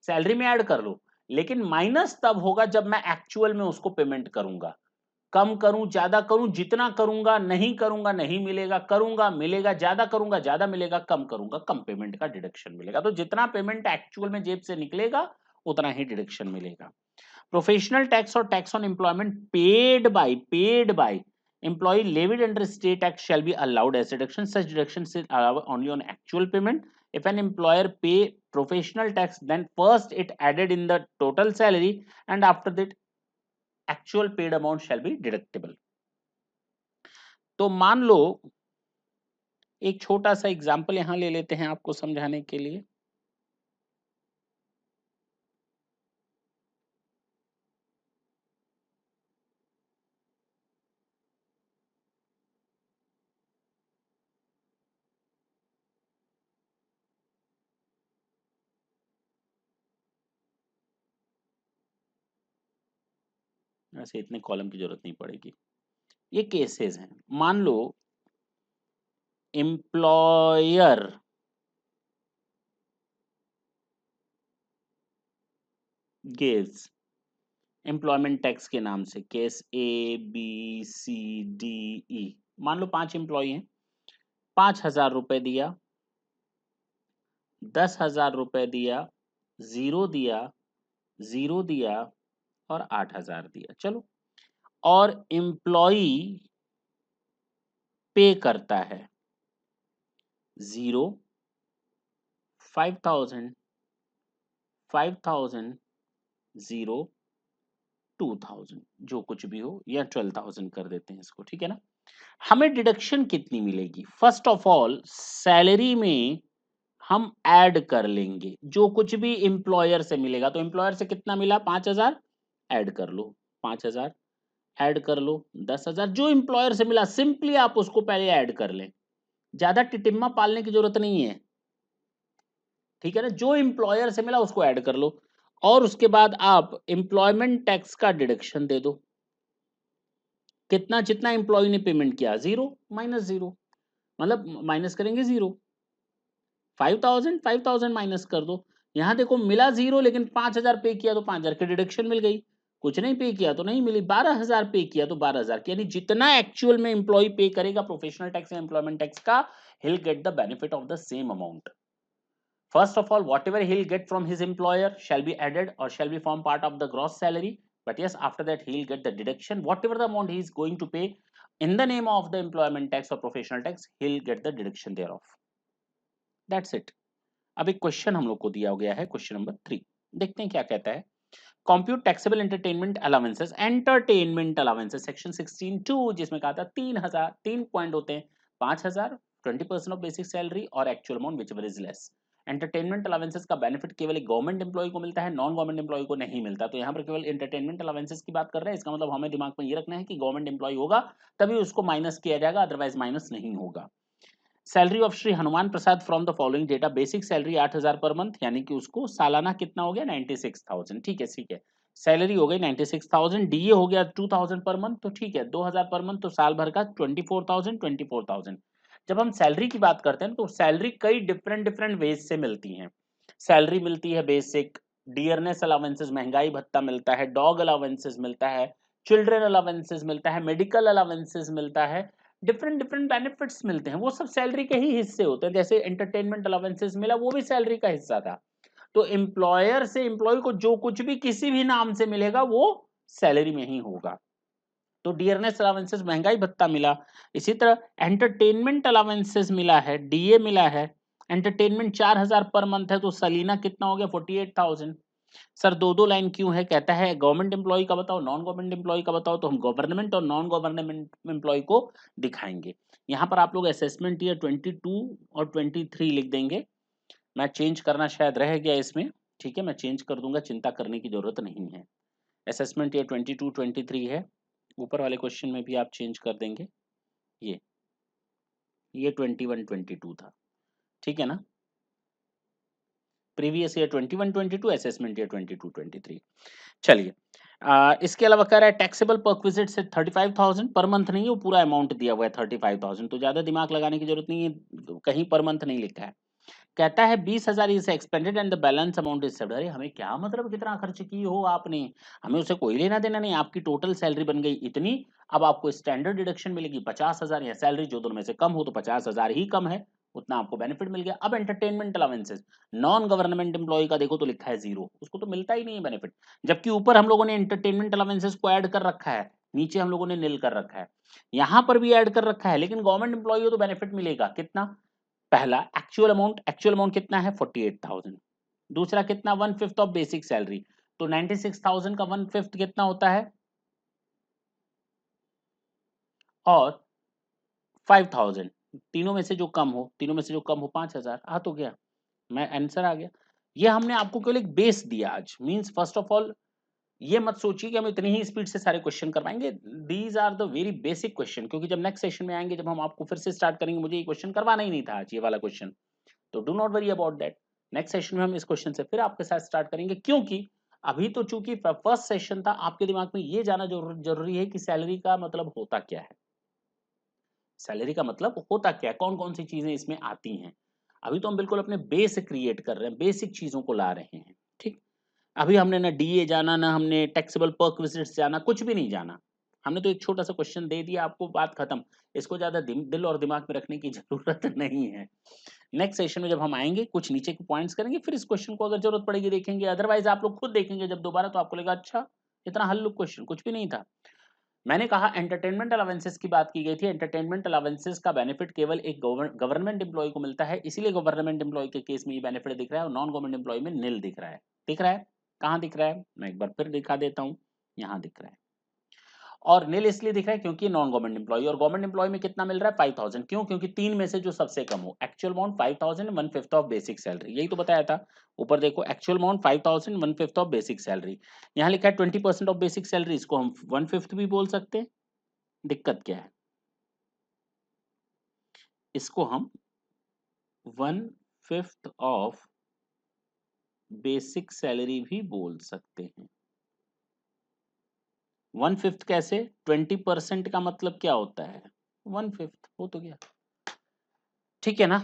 salary में ऐड कर लो। लेकिन माइनस तब होगा जब मैं एक्चुअल में उसको पेमेंट करूंगा। कम करूं ज्यादा करूं, जितना करूंगा नहीं करूंगा नहीं मिलेगा, करूंगा मिलेगा, ज्यादा करूंगा ज्यादा मिलेगा, कम करूंगा कम पेमेंट का डिडक्शन मिलेगा। तो जितना पेमेंट एक्चुअल में जेब से निकलेगा उतना ही डिडक्शन मिलेगा। प्रोफेशनल टैक्स और tax on employment paid by employee levied under state act shall be allowed as deduction. Such deductions is allowed only on actual payment. If an employer pay professional tax, then first it added in the total salary and after that actual paid amount shall be deductible. तो मान लो एक छोटा सा example यहां ले लेते हैं आपको समझाने के लिए। वैसे इतने कॉलम की जरूरत नहीं पड़ेगी। ये केसेस हैं, मान लो एम्प्लॉयर गिव्स एम्प्लॉयमेंट टैक्स के नाम से केस ABCDE, मान लो 5 एम्प्लॉय हैं, 5,000 रुपए दिया, 10,000 रुपए दिया, 0 दिया, 0 दिया और 8,000 दिया। चलो, और एम्प्लॉय पे करता है 0, 5,000, 5,000, 0, 2,000, जो कुछ भी हो, या 12,000 कर देते हैं इसको, ठीक है ना। हमें डिडक्शन कितनी मिलेगी? फर्स्ट ऑफ ऑल सैलरी में हम ऐड कर लेंगे जो कुछ भी एम्प्लॉयर से मिलेगा। तो एम्प्लॉयर से कितना मिला? 5,000, ऐड कर लो 5,000, ऐड कर लो 10,000, जो एम्प्लॉयर से मिला सिंपली आप उसको पहले ऐड कर लें, ज्यादा टिटिम्मा पालने की जरूरत नहीं है, ठीक है ना। जो एम्प्लॉयर से मिला उसको ऐड कर लो और उसके बाद आप एम्प्लॉयमेंट टैक्स का डिडक्शन दे दो। कितना? जितना एम्प्लॉय ने पेमेंट किया, 0 माइनस 0, मतलब माइनस करेंगे 0, 5,000, 5,000 माइनस कर दो। यहां देखो मिला 0, लेकिन 5,000 पे किया तो 5,000 की डिडक्शन मिल गई, कुछ नहीं पे किया तो नहीं मिली। 12,000 पे किया तो 12,000 की, यानी जितना एक्चुअल में एम्प्लॉय पे करेगा प्रोफेशनल टैक्स या एम्प्लॉयमेंट टैक्स का, he'll get the benefit of the same amount. First of all, whatever he'll get from his employer shall be added or shall be form part of the gross salary. But yes, after that he'll get the deduction. Whatever the amount he is going to pay in the name of the employment tax or professional tax, he'll get the deduction thereof. That's it. अब एक question हम लोग को दिया गया है, question number 3। देखते हैं क्या कहता है। Compute taxable entertainment allowances section 16(2), जिसमें कहा था 3,000, 3 पॉइंट होते हैं, 5,000, 20% ऑफ बेसिक सैलरी और actual amount which ever is less. Entertainment allowances का बेनिफिट केवल एक गवर्नमेंट एम्प्लॉय को मिलता है, नॉन गवर्नमेंट एम्प्लॉय को नहीं मिलता। तो यहाँ पर केवल एंटरटेनमेंट अलाउंसेस की बात कर रहे हैं, इसका मतलब हमें दिमाग में ये रखना है कि गवर्नमेंट एम्प्लॉय होगा तभी उसको माइनस किया जाएगा, अदरवाइज माइनस नहीं होगा। Salary of Shri Hanuman Prasad from the following data, basic salary 8,000 per month, यानी कि उसको सालाना कितना हो गया? 96,000, ठीक है, ठीक है। सैलरी हो गई 96,000, डीए हो गया 2,000 पर मंथ, तो ठीक है 2,000 पर मंथ, तो साल भर का 24,000, 24,000। जब हम सैलरी की बात करते हैं तो सैलरी कई डिफरेंट डिफरेंट वेज से मिलती हैं। सैलरी मिलती है बेसिक, डियरनेस अलावेंसेस, महंगाई भत्ता मिलता है, डॉग अलावेंसेस मिलता है, चिल्ड्रन अलावेंसेस मिलता है, मेडिकल अलावेंसेस मिलता है, डिफरेंट डिफरेंट बेनिफिट्स मिलते हैं, वो सब सैलरी के ही हिस्से होते हैं। जैसे एंटरटेनमेंट अलावेंसेस मिला, वो भी सैलरी का हिस्सा था। तो एम्प्लॉयर से एम्प्लॉय को जो कुछ भी किसी भी नाम से मिलेगा वो सैलरी में ही होगा। तो डियरनेस अलावेंसेस महंगाई भत्ता मिला, इसी तरह एंटरटेनमेंट अलावेंसेस मिला है, डीए मिला है। एंटरटेनमेंट 4,000 पर मंथ है तो सलीना कितना हो गया? 48,000। सर दो दो लाइन क्यों है? कहता है गवर्नमेंट एम्प्लॉय का बताओ, नॉन गवर्नमेंट एम्प्लॉय का बताओ, तो हम गवर्नमेंट और नॉन गवर्नमेंट एम्प्लॉय को दिखाएंगे। यहाँ पर आप लोग असेसमेंट ईयर 22 और 23 लिख देंगे। मैं चेंज करना शायद रह गया इसमें, ठीक है, मैं चेंज कर दूंगा, चिंता करने की जरूरत नहीं है। असेसमेंट ईयर 22, 23 है, ऊपर वाले क्वेश्चन में भी आप चेंज कर देंगे। ये ये 21, 22 था, ठीक है ना। Previous year 21, 22, assessment year 22, 23। चलिए, इसके अलावा कह रहा है टैक्सेबल परक्विजिट से 35,000 पर मंथ नहीं है, वो पूरा अमाउंट दिया हुआ है 35,000, तो ज़्यादा दिमाग लगाने की ज़रूरत नहीं है, कहीं पर मंथ नहीं लिखा है। कहता है 20,000 is expanded and the balance amount is saved. अरे हमें क्या मतलब कितना खर्च किए हो आपने? हमें उससे कोई लेना-देना नहीं, आपकी टोटल सैलरी बन गई इतनी, अब आपको स्टैंडर्ड डिडक्शन मिलेगी 50,000 या सैलरी जो दोनों में से कम हो तो 50,000 ही कम है, उतना आपको बेनिफिट मिल गया। अब entertainment allowances, non government employee का देखो तो लिखा है 0, उसको तो मिलता ही नहीं है बेनिफिट। जबकि ऊपर हम लोगों ने एंटरटेनमेंट अलाउंसेस को ऐड कर रखा है, नीचे हम लोगों ने निल कर रखा है। यहाँ पर भी ऐड कर रखा है, लेकिन गवर्नमेंट एम्प्लॉयी हो तो बेनिफिट मिलेगा कितना? पहला एक्चुअल अमाउंट कितना है 48,000। दूसरा कितना 1/5 ऑफ बेसिक सैलरी, तो 96,000 का 1/5 कितना होता है और 5,000, तीनों में से जो कम हो 5,000 आ तो गया, मैं आंसर आ गया। ये हमने आपको केवल एक बेस दिया आज, मींस फर्स्ट ऑफ ऑल ये मत सोचिए कि हम इतनी ही स्पीड से सारे क्वेश्चन करवाएंगे, these are the very basic question, क्योंकि जब नेक्स्ट सेशन में आएंगे, जब हम आपको फिर से स्टार्ट करेंगे, मुझे ये क्वेश्चन करवाना ही नहीं था आज ये वाला क्वेश्चन, तो do not worry about that. Next session में हम इस क्वेश्चन से फिर आपके साथ स्टार्ट करेंगे, क्योंकि अभी तो चूंकि फर्स्ट सेशन था, आपके दिमाग में ये जाना जरूरी है कि सैलरी का मतलब होता क्या है, सैलरी का मतलब होता क्या है, कौन कौन सी चीजें इसमें आती हैं। अभी तो हम बिल्कुल अपने बेस क्रिएट कर रहे हैं, बेसिक चीजों को ला रहे हैं, ठीक। अभी हमने ना डीए जाना, ना हमने टैक्सेबल परक्विजिट्स जाना, कुछ भी नहीं जाना। हमने तो एक छोटा सा क्वेश्चन दे दिया आपको, बात खत्म। इसको ज्यादा दिल और दिमाग में रखने की जरूरत नहीं है। नेक्स्ट सेशन में जब हम आएंगे, कुछ नीचे के पॉइंट्स करेंगे, फिर इस क्वेश्चन को अगर जरूरत पड़ेगी देखेंगे, अदरवाइज आप लोग खुद देखेंगे जब दोबारा, तो आपको लगेगा अच्छा इतना हल्लुक क्वेश्चन कुछ भी नहीं था। मैंने कहा एंटरटेनमेंट अलावेंसेस की बात की गई थी, एंटरटेनमेंट अलावेंसेस का बेनिफिट केवल एक गवर्नमेंट एम्प्लॉय को मिलता है, इसीलिए गवर्नमेंट एम्प्लॉय के केस में ये बेनिफिट दिख रहा है और नॉन गवर्नमेंट एम्प्लॉय में नील दिख रहा है। दिख रहा है? कहाँ दिख रहा है? मैं एक बार फिर दिखा देता हूँ, यहाँ दिख रहा है। और नील इसलिए दिख रहा है क्योंकि नॉन गवर्नमेंट एम्प्लॉय, और गवर्नमेंट एम्प्लॉय में कितना मिल रहा है 5,000, क्यों? क्योंकि तीन में से जो सबसे कम हो, actual amount 5,000, 1/5 of basic salary, यही तो बताया था। ऊपर देखो actual amount 5,000, 1/5 of basic salary, यहाँ लिखा है 20% ऑफ बेसिक सैलरी, इसको हम 1/5 भी बोल सकते हैं। दिक्कत क्या है? इसको हम 1/5 ऑफ बेसिक सैलरी भी बोल सकते हैं। 1/5 कैसे? 20% का मतलब क्या होता है? 1/5 हो तो गया, ठीक है ना।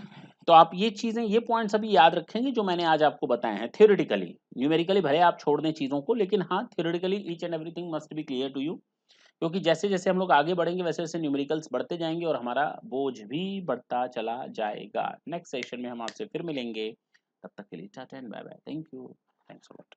तो आप ये चीजें, ये पॉइंट्स अभी याद रखेंगे जो मैंने आज आपको बताए हैं। थ्योरेटिकली, न्यूमेरिकली भले आप छोड़ दें चीजों को, लेकिन हाँ theoretically each and everything must be clear to you, क्योंकि जैसे जैसे हम लोग आगे बढ़ेंगे वैसे वैसे न्यूमेरिकल्स बढ़ते जाएंगे और हमारा बोझ भी बढ़ता चला जाएगा। नेक्स्ट सेशन में हम आपसे फिर मिलेंगे, तब तक के लिए tata and bye bye, thank you, thanks a lot.